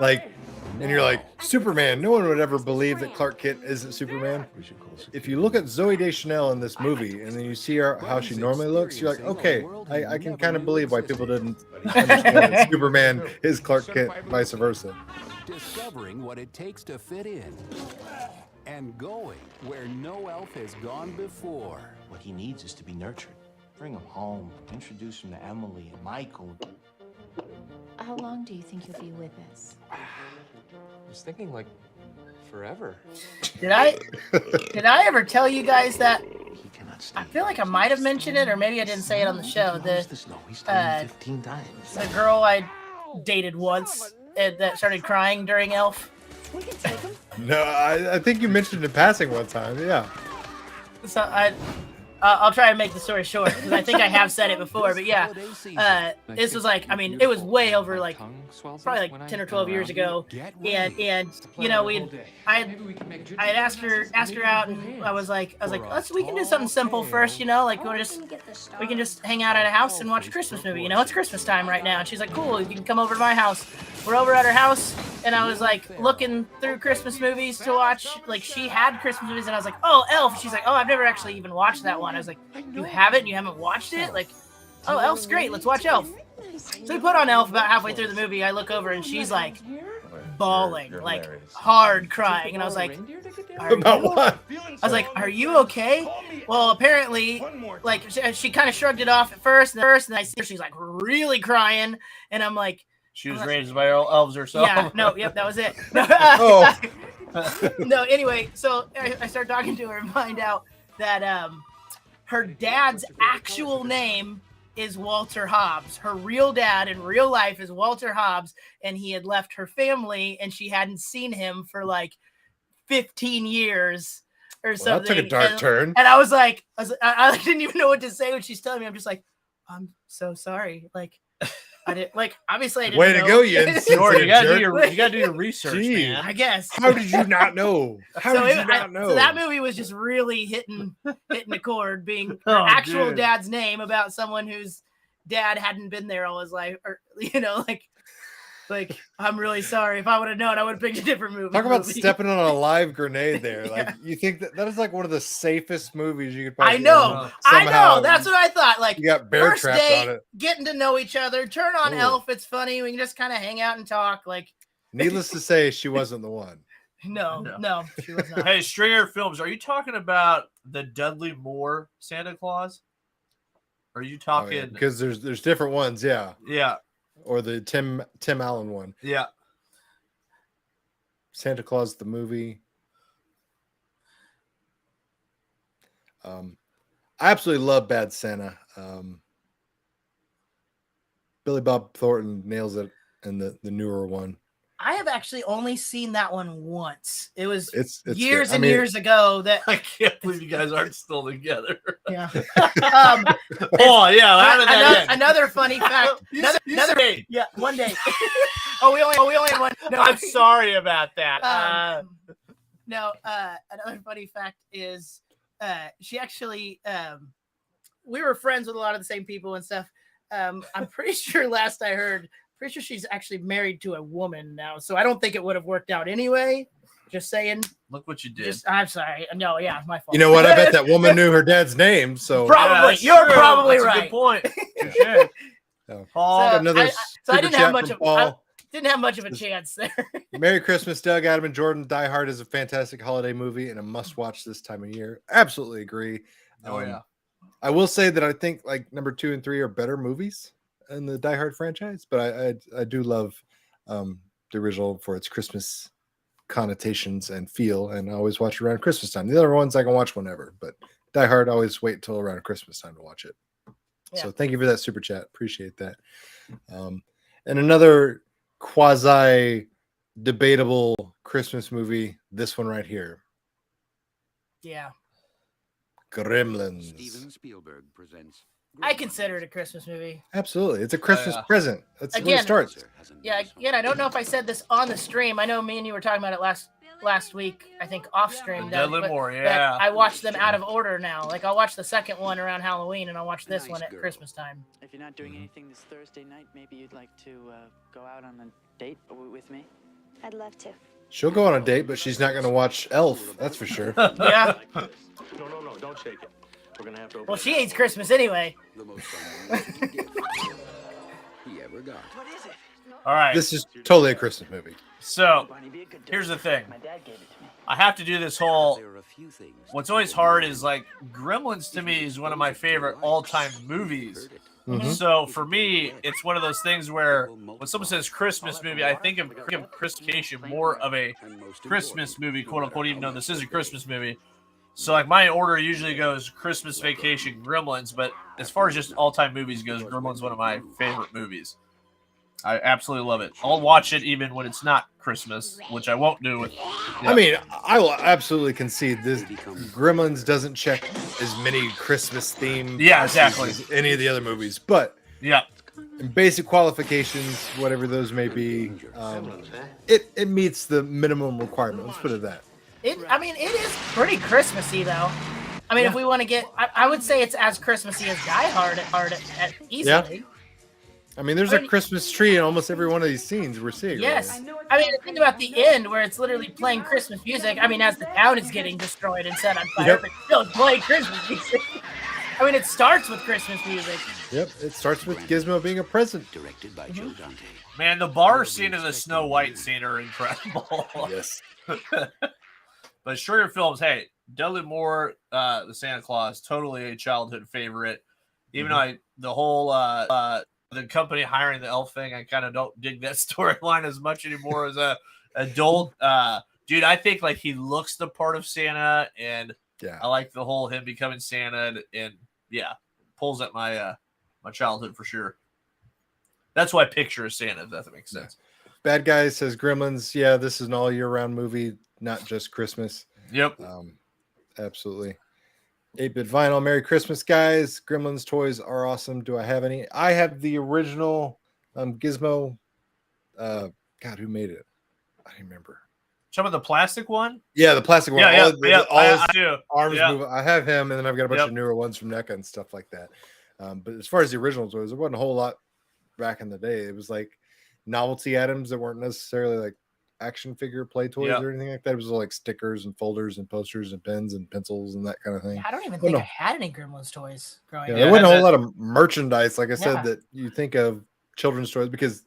like, and you're like, Superman, no one would ever believe that Clark Kent isn't Superman. If you look at Zoe Deschanel in this movie and then you see her, how she normally looks, you're like, okay, I can kind of believe why people didn't understand that Superman is Clark Kent, vice versa. Discovering what it takes to fit in and going where no elf has gone before. What he needs is to be nurtured. Bring him home, introduce him to Emily and Michael. How long do you think you'll be with us? I was thinking like forever. Did I ever tell you guys that? I feel like I might have mentioned it, or maybe I didn't say it on the show. The 15 times. the girl I dated once that started crying during Elf. No, I think you mentioned in passing one time. Yeah. So I'll try and make the story short because I think I have said it before, but yeah, this was like, I mean, it was way over like probably like 10 or 12 years ago, and you know I had asked her out, and I was like, we can do something simple first, you know, like we can just hang out at a house and watch a Christmas movie, you know, it's Christmas time right now, and she's like, cool, you can come over to my house. We're over at her house, and I was like looking through Christmas movies to watch. Like she had Christmas movies, and I was like, oh, Elf. She's like, oh, I've never actually even watched that one. I was like, you haven't? You haven't watched it? Like, oh, Elf's great. Let's watch Elf. So we put on Elf. About halfway through the movie, I look over and she's like bawling, like hard crying, and I was like, about what? I was like, are you okay? Well, apparently, like she kind of shrugged it off at first, and then I see her, she's like really crying, and I'm like. She was raised by elves herself. Yeah, no, yep, that was it. No, anyway, so I start talking to her and find out that her dad's actual name is Walter Hobbs. Her real dad in real life is Walter Hobbs, and he had left her family, and she hadn't seen him for like 15 years or something. That took a dark turn. And I was like, I didn't even know what to say when she's telling me. I'm just like, I'm so sorry. Like, I didn't obviously I didn't Way to know. go, you insensitive you gotta jerk. do your research, Gee. man. I guess. How did you not know? How did you not know? So that movie was just really hitting a chord, being her Oh, actual dude. dad's name about someone whose dad hadn't been there all his life, or you know, like I'm really sorry. If I would have known, I would have picked a different movie. Talk about stepping on a live grenade there. Like you think that is like one of the safest movies you could I possibly know. That's what I thought. Like you got bear first trapped date, on it. getting to know each other. Turn on Ooh. Elf. It's funny. We can just kind of hang out and talk. Like Needless to say, she wasn't the one. no, she was not. Hey, Stringer Films, are you talking about the Dudley Moore Santa Claus? Are you talking? Because there's different ones, yeah. Yeah. Or the Tim Allen one. Yeah. Santa Claus the movie. I absolutely love Bad Santa. Billy Bob Thornton nails it and the newer one. I have actually only seen that one once. It was It's years good. and years ago that I can't believe you guys aren't still together. Yeah. Oh yeah. How did that end? Another funny fact. Another date. Yeah, one day. we only had one. No, I'm sorry about that. No, another funny fact is she actually we were friends with a lot of the same people and stuff. I'm pretty sure last I heard, she's actually married to a woman now, so I don't think it would have worked out anyway. Just saying. Look what you did. I'm sorry. No, yeah, my fault. You know what? I bet that woman knew her dad's name. So Probably. Yeah, You're true. probably That's right. A good point. Sure. Paul, So another I didn't have much of Paul. didn't have much of a chance there. Merry Christmas, Doug, Adam, and Jordan. Die Hard is a fantastic holiday movie and a must-watch this time of year. Absolutely agree. Oh yeah. I will say that I think like number 2 and 3 are better movies in the Die Hard franchise, but I do love the original for its Christmas connotations and feel, and I always watch it around Christmas time. The other ones I can watch whenever, but Die Hard I always wait until around Christmas time to watch it. Yeah. So thank you for that super chat. Appreciate that. And another quasi debatable Christmas movie, this one right here. Yeah. Gremlins. Steven Spielberg presents. I consider it a Christmas movie. Absolutely. It's a Christmas present. That's where it Again, starts. Yeah, again, I don't know if I said this on the stream. I know me and you were talking about it last week, I think off stream. Deadly Moore, that yeah. I watch them out of order now. Like I'll watch the second one around Halloween and I'll watch this one at Christmas time. If you're not doing anything this Thursday night, maybe you'd like to go out on a date with me? I'd love to. She'll go on a date, but she's not going to watch Elf. That's for sure. Yeah. No, don't shake it. We're gonna have to. Well, she hates Christmas anyway. The most unrealistic gift he ever got. What is it? All right. This is totally a Christmas movie. So here's the thing. My dad gave it to me. I have to do this whole. There are a few things. What's always hard is like Gremlins to me is one of my favorite all-time movies. Mhm. So for me, it's one of those things where when someone says Christmas movie, I think of Christmas Vacation more of a Christmas movie, quote unquote, even though this is a Christmas movie. So like my order usually goes Christmas Vacation, Gremlins, but as far as just all-time movies goes, Gremlins one of my favorite movies. I absolutely love it. I'll watch it even when it's not Christmas, which I won't do with. I mean, I will absolutely concede this. Gremlins doesn't check as many Christmas themed exactly as any of the other movies, but yeah, in basic qualifications, whatever those may be, it meets the minimum requirement. Let's put it that. I mean, it is pretty Christmassy though. I mean, if we want to get, I would say it's as Christmassy as Die Hard at easily. Yeah. I mean, there's a Christmas tree in almost every one of these scenes we're seeing. Yes. Right? I mean, think about the end where it's literally playing Christmas music. I mean, as the town is getting destroyed and set on fire, but still playing Christmas music. I mean, it starts with Christmas music. Yep, it starts with Gizmo being a present. Directed by Joe Dante. Man, the bar scene and the Snow White scene are incredible. Yes. But shorter films, hey, Dudley Moore, the Santa Claus, totally a childhood favorite. Even though the whole the company hiring the elf thing, I kind of don't dig that storyline as much anymore as a adult. Dude, I think like he looks the part of Santa, and I like the whole him becoming Santa, and yeah, pulls at my my childhood for sure. That's why I picture Santa, if that makes sense. Bad Guy says Gremlins. Yeah, this is an all year round movie, not just Christmas. Yep. Absolutely. 8-bit vinyl. Merry Christmas, guys. Gremlins toys are awesome. Do I have any? I have the original Gizmo. God, who made it? I don't remember. Some of the plastic one? Yeah, the plastic one. Yeah, All his I do. arms Yeah. move. I have him, and then I've got a bunch of newer ones from NECA and stuff like that. But as far as the original toys, there wasn't a whole lot back in the day. It was like novelty items that weren't necessarily like action figure play toys or anything like that. It was like stickers and folders and posters and pens and pencils and that kind of thing. I don't even think I had any Gremlins toys growing up. There wasn't a whole lot of merchandise, like I said, Yeah. that you think of children's toys, because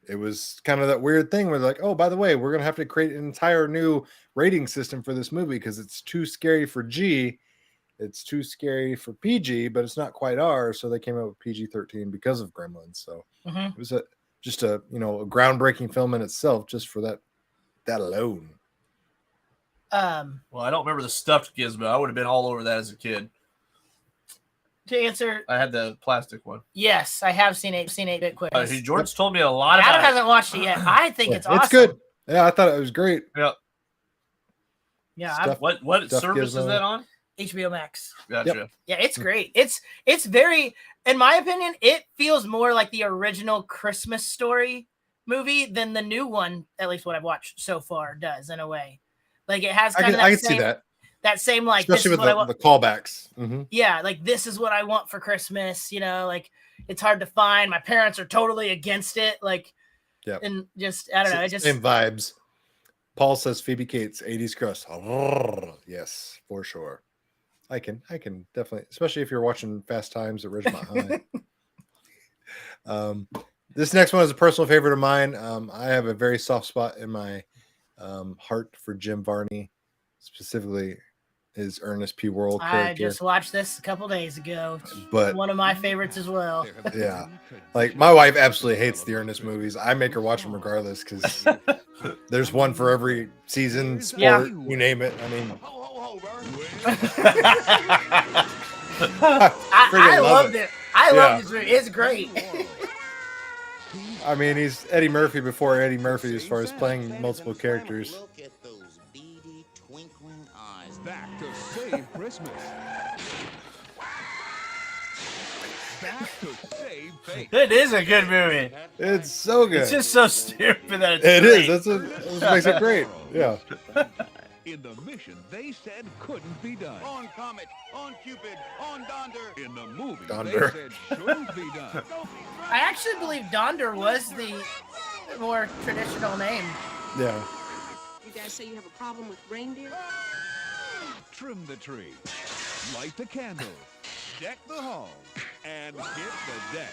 it was kind of that weird thing where like, oh, by the way, we're going to have to create an entire new rating system for this movie because it's too scary for G. It's too scary for PG, but it's not quite R. So they came out with PG-13 because of Gremlins. So it was just a groundbreaking film in itself, just for that alone. Well, I don't remember the stuffed Gizmo. I would have been all over that as a kid. To answer, I had the plastic one. yes, I have seen 8-Bit Quiz. George told me a lot about Adam it. hasn't watched it yet. I think it's awesome. It's good. Yeah, I thought it was great. Yeah. Yeah. Stuff- What Stuff service is Gizmo. that on? HBO Max. Gotcha. Yeah, it's great. It's very, in my opinion, it feels more like the original Christmas Story movie than the new one, at least what I've watched so far, does in a way. Like it has kind of that I can same, see that, that same like especially this with is what I the want. callbacks. Yeah, like this is what I want for Christmas. You know, like it's hard to find. My parents are totally against it. Like, Yeah, and just I don't know. It just same vibes. Paul says Phoebe Cates 80s crust. Yes, for sure. I can definitely, especially if you're watching Fast Times at Ridgemont High. This next one is a personal favorite of mine. I have a very soft spot in my heart for Jim Varney, specifically his Ernest P. Worrell I character. just watched this a couple days ago. But- one of my favorites as well. Yeah, like my wife absolutely hates the Ernest movies. I make her watch them regardless because there's one for every season, sport, Yeah. you name it. I mean, I loved it. I Yeah. loved this movie. It's great. I mean, he's Eddie Murphy before Eddie Murphy as far as playing multiple characters. Back to save Christmas. Back to save bacon. It is a good movie. It's so good. It's just so stupid that it's It great. is. That's what makes it great. Yeah. In the mission they said couldn't be done. On Comet, on Cupid, on Donder. In the movie Donder. they said should be done. I actually believe Donder was the more traditional name. Yeah. You guys say you have a problem with reindeer? Trim the tree, light the candles, deck the hall, and hit the deck.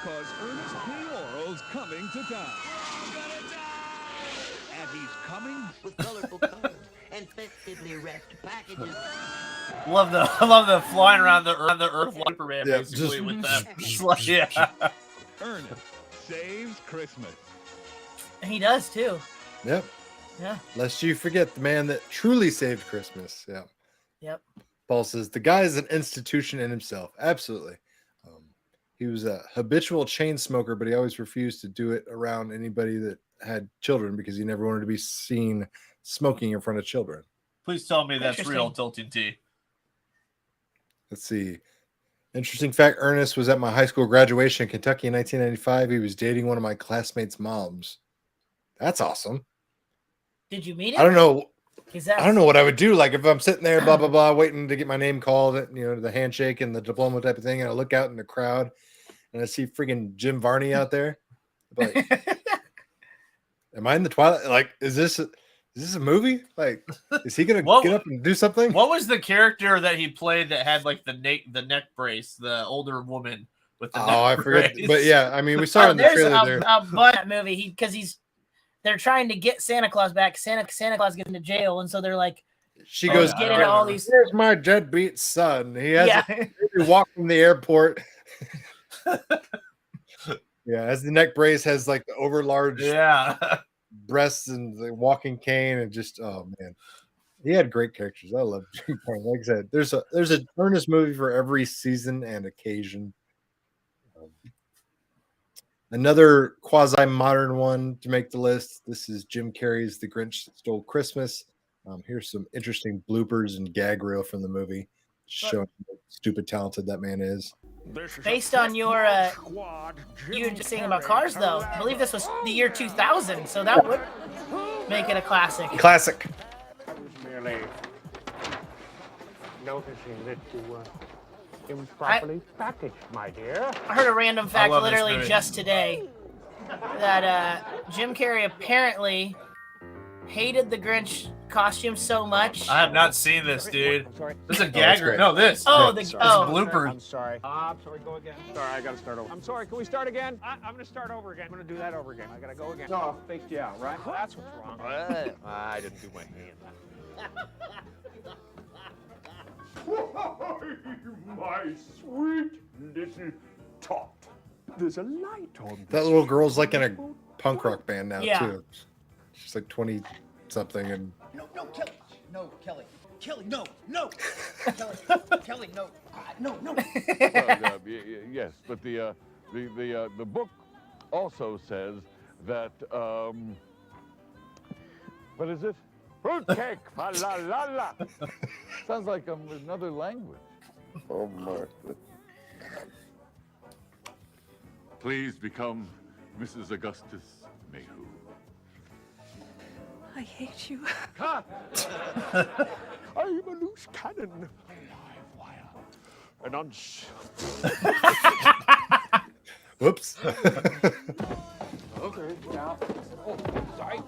Cause Ernest P. Worrell's coming to town. And he's coming With colorful cards and festively wrapped packages. I love the flying around the Earth Superman Yeah, basically just- with that. Just like, yeah. Ernest saves Christmas. He does too. Yep. Yeah. Lest you forget the man that truly saved Christmas. Yeah. Yep. Paul says the guy is an institution in himself. Absolutely. He was a habitual chain smoker, but he always refused to do it around anybody that had children because he never wanted to be seen smoking in front of children. Please tell me that's Interesting. real, Tilton T. Let's see. Interesting fact, Ernest was at my high school graduation in Kentucky in 1995. He was dating one of my classmates' moms. That's awesome. Did you meet him? I don't know. I I don't know what I would do. Like if I'm sitting there, blah, blah, blah, waiting to get my name called, you know, the handshake and the diploma type of thing. And I look out in the crowd and I see freaking Jim Varney out there. I'm like, am I in the Twilight? Like, is this a movie? Like, is he going to get up and do something? What was the character that he played that had like the neck brace, the older woman with the neck I forget. brace? But yeah, I mean, we saw it in the There's trailer there. a bunch movie because they're trying to get Santa Claus back. Santa Claus gets into jail, and so they're like, She goes, get into all these. Here's my deadbeat son. He has Yeah. to walk from the airport. Yeah, as the neck brace has like the overlarge breasts and the walking cane, and just man, he had great characters. I love Jim Varney. Like I said, there's a Ernest movie for every season and occasion. Another quasi-modern one to make the list. This is Jim Carrey's The Grinch Stole Christmas. Here's some interesting bloopers and gag reel from the movie, showing how stupid talented that man is. Based on your you were just saying about Cars, though, I believe this was the year 2000, so that would make it a classic. Classic. Merely noticing that you were improperly packaged, my dear. I heard a random I fact love this literally movie. just today that Jim Carrey apparently hated the Grinch costume so much. I have not seen this, dude. This is a that's gag. great. No, this. Oh, this the is oh. a blooper. I'm sorry. I'm sorry. Go again. Sorry, I gotta start over. I'm sorry. Can we start again? I'm gonna start over again. I'm gonna do that over again. I gotta go again. No, I faked you out, right? That's what's wrong. I didn't do my hand. My sweet little tot. There's a light on That little girl's like in a punk rock band now Yeah. too. She's like 20 something, and No, Kelly. No, Kelly. Kelly, no, no. Kelly, Kelly, no, no, no. Yes, but the book also says that what is it? Fruitcake, fa la la la. Sounds like another language. Oh, Martha. Please become Mrs. Augustus Mayhew. I hate you. Cut! I'm a loose cannon. Live wire. And Whoops. Okay, now. Oh, sorry.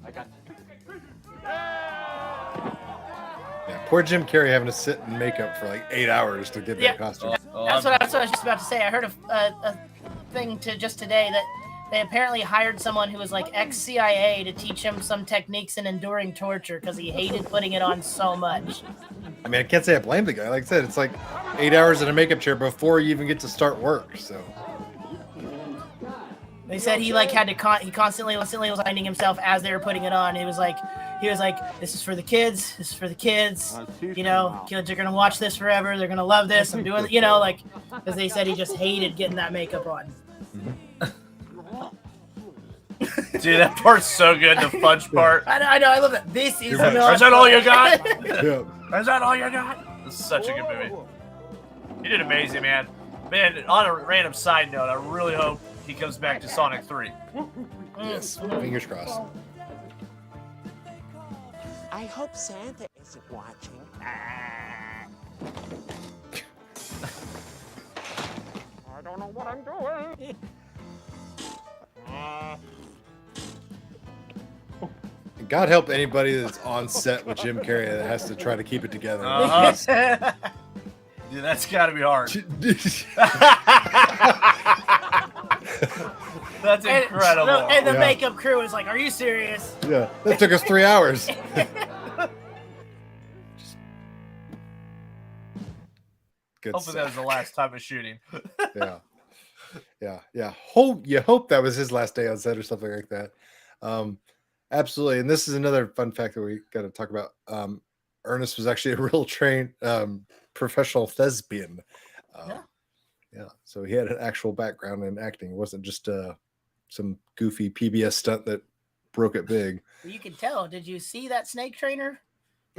I got. Yeah, poor Jim Carrey having to sit in makeup for like 8 hours to get that costume. That's what I was just about to say. I heard a thing just today that they apparently hired someone who was like ex-CIA to teach him some techniques in enduring torture because he hated putting it on so much. I mean, I can't say I blame the guy. Like I said, it's like 8 hours in a makeup chair before you even get to start work. So they said he like had to he constantly was finding himself as they were putting it on. He was like, this is for the kids. This is for the kids. You know, kids are gonna watch this forever. They're gonna love this. I'm doing, you know, like, because they said he just hated getting that makeup on. Dude, that part's so good. The fudge part. I know. I love it. This is not. Is that all you got? Yeah. Is that all you got? This is such a good movie. You did amazing, man. Man, on a random side note, I really hope he comes back to Sonic 3. Yes, fingers crossed. I hope Santa isn't watching. I don't know what I'm doing. God help anybody that's on set with Jim Carrey that has to try to keep it together. Dude, that's got to be hard. That's incredible. And the makeup crew was like, "Are you serious?" Yeah, that took us 3 hours. Good Hopefully that was the last time of shooting. Yeah. You hope that was his last day on set or something like that. Absolutely. And this is another fun fact that we got to talk about. Ernest was actually a real trained professional thespian. Yeah. So he had an actual background in acting. It wasn't just some goofy PBS stunt that broke it big. You can tell. Did you see that snake trainer?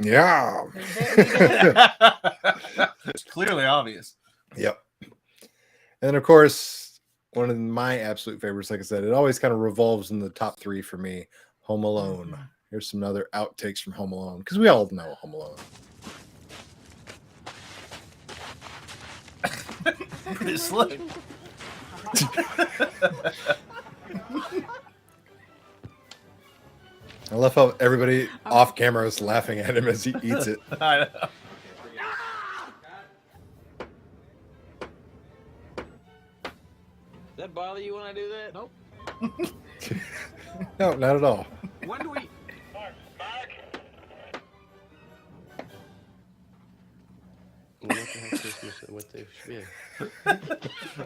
Yeah. It's clearly obvious. Yep. And of course, one of my absolute favorites, like I said, it always kind of revolves in the top three for me. Home Alone. Here's some other outtakes from Home Alone, because we all know Home Alone. Pretty slick. I love how everybody off camera is laughing at him as he eats it. I know. Does that bother you when I do that? Nope. No, not at all. When do we?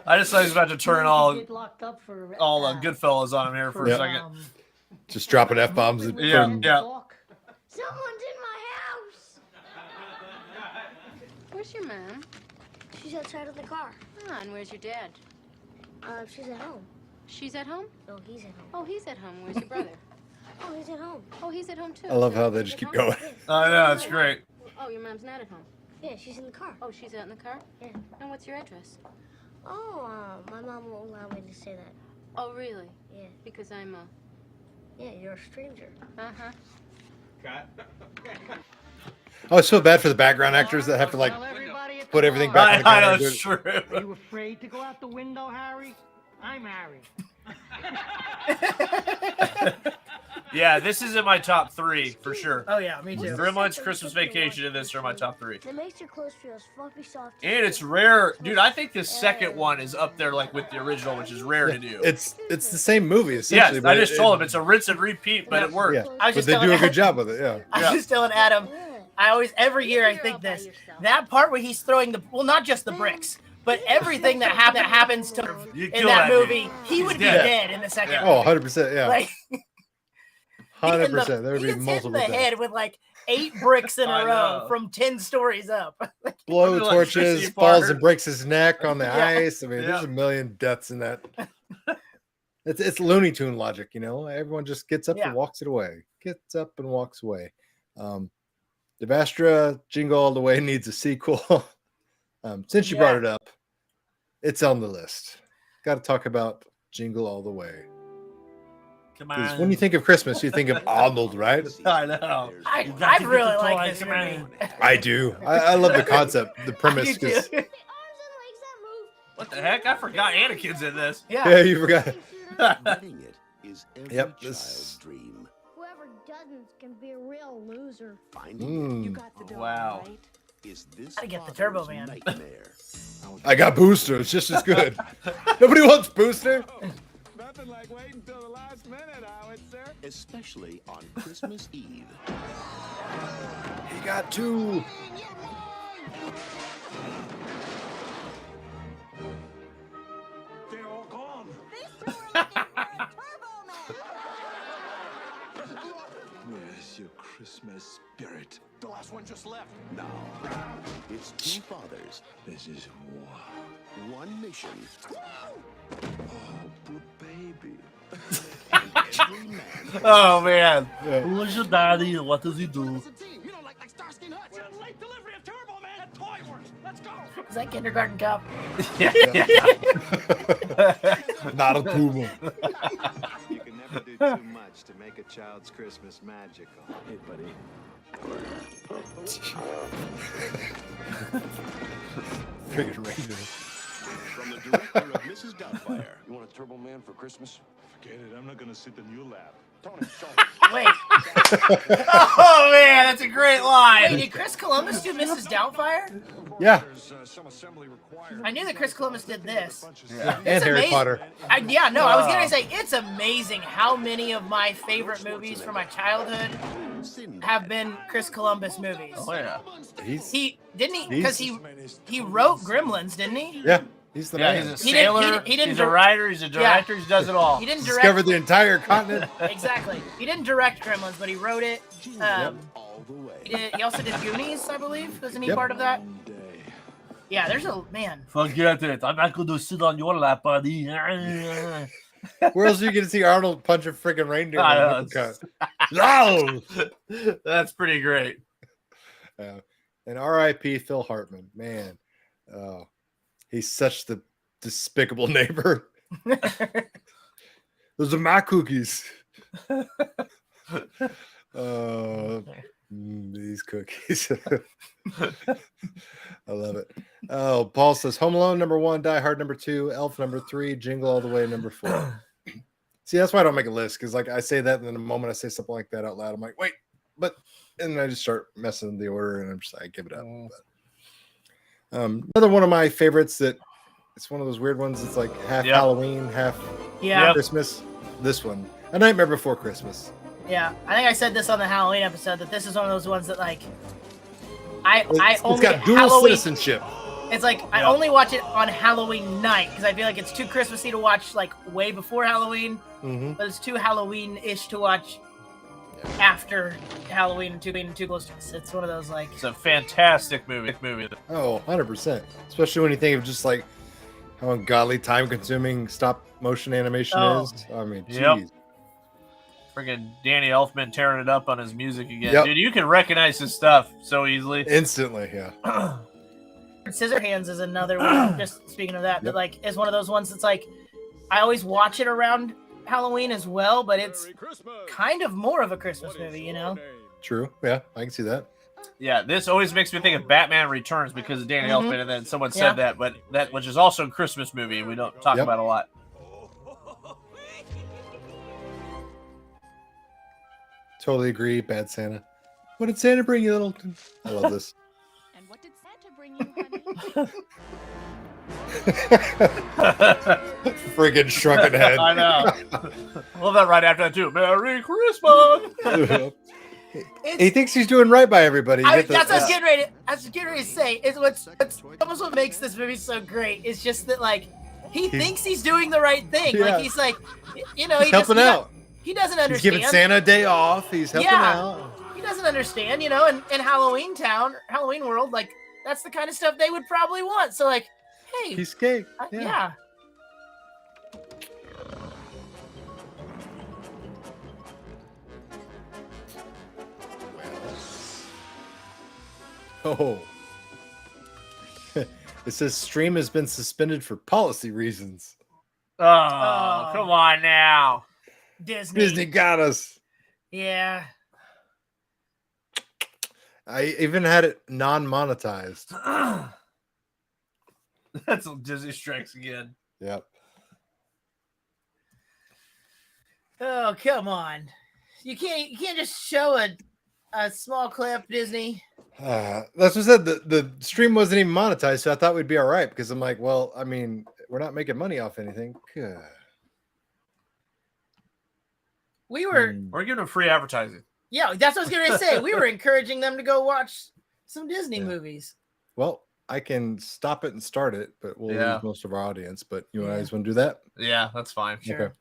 I just thought he was about to turn all Goodfellas on him here for a Yep. second. Just dropping F-bombs. And Yeah. Someone's in my house. Where's your mom? She's outside of the car. Oh, and where's your dad? She's at home. She's at home? No, he's at home. Oh, he's at home. Where's your brother? Oh, he's at home. Oh, he's at home too. I love how they just keep going. I know, it's great. Oh, your mom's not at home. Yeah, she's in the car. Oh, she's out in the car? Yeah. And what's your address? Oh, my mom won't allow me to say that. Oh, really? Yeah. Because I'm a... Yeah, you're a stranger. Uh-huh. Oh, it's so bad for the background actors that have to like put everything back on the I camera. know, it's true. Are you afraid to go out the window, Harry? I'm Harry. Yeah, this is in my top three for sure. Oh yeah, me too. Gremlins, Christmas Vacation, and this are my top three. It makes your clothes feel fluffy, soft. And it's rare, dude. I think the second one is up there like with the original, which is rare to do. It's the same movie essentially. Yes, but I just told him it's a rinse and repeat, but it works. Yeah, I was but just they do a telling good job with it. Yeah. I was just telling Adam, I always every year I think this that part where he's throwing the not just the bricks, but everything that happens to You in kill that that movie, dude. he He's would be dead. dead in the second. Oh, movie. 100%. Yeah. Like 100%. There would he be gets hit in multiple the deaths. head with like 8 bricks in I a row know. from 10 stories up. Blow Like torches, Tracy falls Parker. and breaks his neck on the Yeah. ice. I mean, Yeah. there's a million deaths in that. It's Looney Tune logic, you know. Everyone just gets up Yeah. and walks it away. Gets up and walks away. Devastra, Jingle All the Way needs a sequel. Since you brought it up, it's on the list. Got to talk about Jingle All the Way. Come Because on. when you think of Christmas, you think of Arnold, right? I know. I really like this movie. I do. I love the concept, the premise. do 'cause- too. What the heck? I forgot Anakin's in this. yeah, you forgot. Winning it is every Yep, child's dream. Whoever doesn't can be a real loser. Finding Mm. it Wow. is this Gotta get the Turbo father's Man. nightmare. I got Booster. It's just as good. Nobody wants Booster. Nothing like waiting till the last minute, Howard, sir. Especially on Christmas Eve. He got 2. They're all gone. Where's your Christmas spirit? The last one just left. Now, it's 2 fathers. This is war. One mission. Oh, poor baby. And every man. Oh man. Yeah. Who's your daddy and what does he do? You know, like Starsky and Hutch. Late delivery of Turbo Man at Toy Works. Let's go. Is that Kindergarten Cop? Not a Puma. You can never do too much to make a child's Christmas magical. Hey, buddy. Friggin' reindeer. From the director of Mrs. Doubtfire. You want a Turbo Man for Christmas? Forget it. I'm not gonna sit in your lap. Tony, show me. Wait, Oh man, that's a great line. did Chris Columbus do Mrs. Doubtfire? Yeah. There's some assembly required. I knew that Chris Columbus did this. And It's Harry amazing. Potter. I was gonna say it's amazing how many of my favorite movies from my childhood have been Chris Columbus movies. Oh yeah. He because he wrote Gremlins, didn't he? Yeah. He's the Yeah, man. he's a He didn't- sailor. he didn't He's a dir- writer. He's a director. He does it all. He didn't direct. Discovered the entire continent. Exactly. He didn't direct Gremlins, but he wrote it. All the way. He also did Goonies, I believe. Wasn't he Yep. part of that? Yeah. There's a man. Forget it. I'm not going to sit on your lap, buddy. Where else are you going to see Arnold punch a friggin' reindeer? I with an know, uppercut? No! That's pretty great. And R.I.P. Phil Hartman. Man. Oh, he's such the despicable neighbor. Those are my cookies. These cookies. I love it. Oh, Paul says Home Alone #1, Die Hard #2, Elf #3, Jingle All the Way #4. See, that's why I don't make a list, because like I say that, and then the moment I say something like that out loud, I'm like, wait, but, and then I just start messing the order, and I'm just like, give it up. But, another one of my favorites that it's one of those weird ones. It's like half Halloween, half Christmas. This one, A Nightmare Before Christmas. Yeah, I think I said this on the Halloween episode that this is one of those ones that like I It's only got dual Halloween, citizenship. It's like I only watch it on Halloween night because I feel like it's too Christmassy to watch like way before Halloween, but it's too Halloween-ish to watch after Halloween and too close to us. It's one of those like It's a fantastic movie. Oh, 100%. Especially when you think of just like how ungodly time-consuming stop motion animation is. I mean, geez. Friggin' Danny Elfman tearing it up on his music again. Yep. Dude, you can recognize his stuff so easily. Instantly, yeah. Scissorhands is another one. Just speaking of that, that like is one of those ones that's like I always watch it around Halloween as well, but it's kind of more of a Christmas movie, you know? True. Yeah, I can see that. Yeah, this always makes me think of Batman Returns because of Danny Mhm. Elfman, and then someone said that, but that which is also a Christmas movie we don't talk about a lot. Totally agree. Bad Santa. What did Santa bring you, Littleton? I love this. And what did Santa bring you, honey? Friggin' shrunken head. I know. Love that right after that too. Merry Christmas. He thinks he's doing right by everybody. You get the- That's what I was getting ready. I was getting ready to say. It's what's almost what makes this movie so great. It's just that like he thinks he's doing the right thing. Yeah. Like he's like, you know, He's helping out. He doesn't He's understand. giving Santa a day off. He's helping out. He doesn't understand, in Halloween Town, Halloween World, like that's the kind of stuff they would probably want. So like, hey, piece of cake. Yeah. Oh. It says stream has been suspended for policy reasons. Oh, come on now. Disney got us. Yeah. I even had it non-monetized. That's Disney strikes again. Yep. Oh, come on. You can't just show a small clip, Disney. That's what I said. The stream wasn't even monetized, so I thought we'd be all right because I'm like, well, I mean, we're not making money off anything. Good. We're giving them free advertising. Yeah, that's what I was gonna say. We were encouraging them to go watch some Disney movies. Well, I can stop it and start it, but we'll Yeah. lose most of our audience. But you guys want to do that? Yeah, that's fine. Sure. Okay.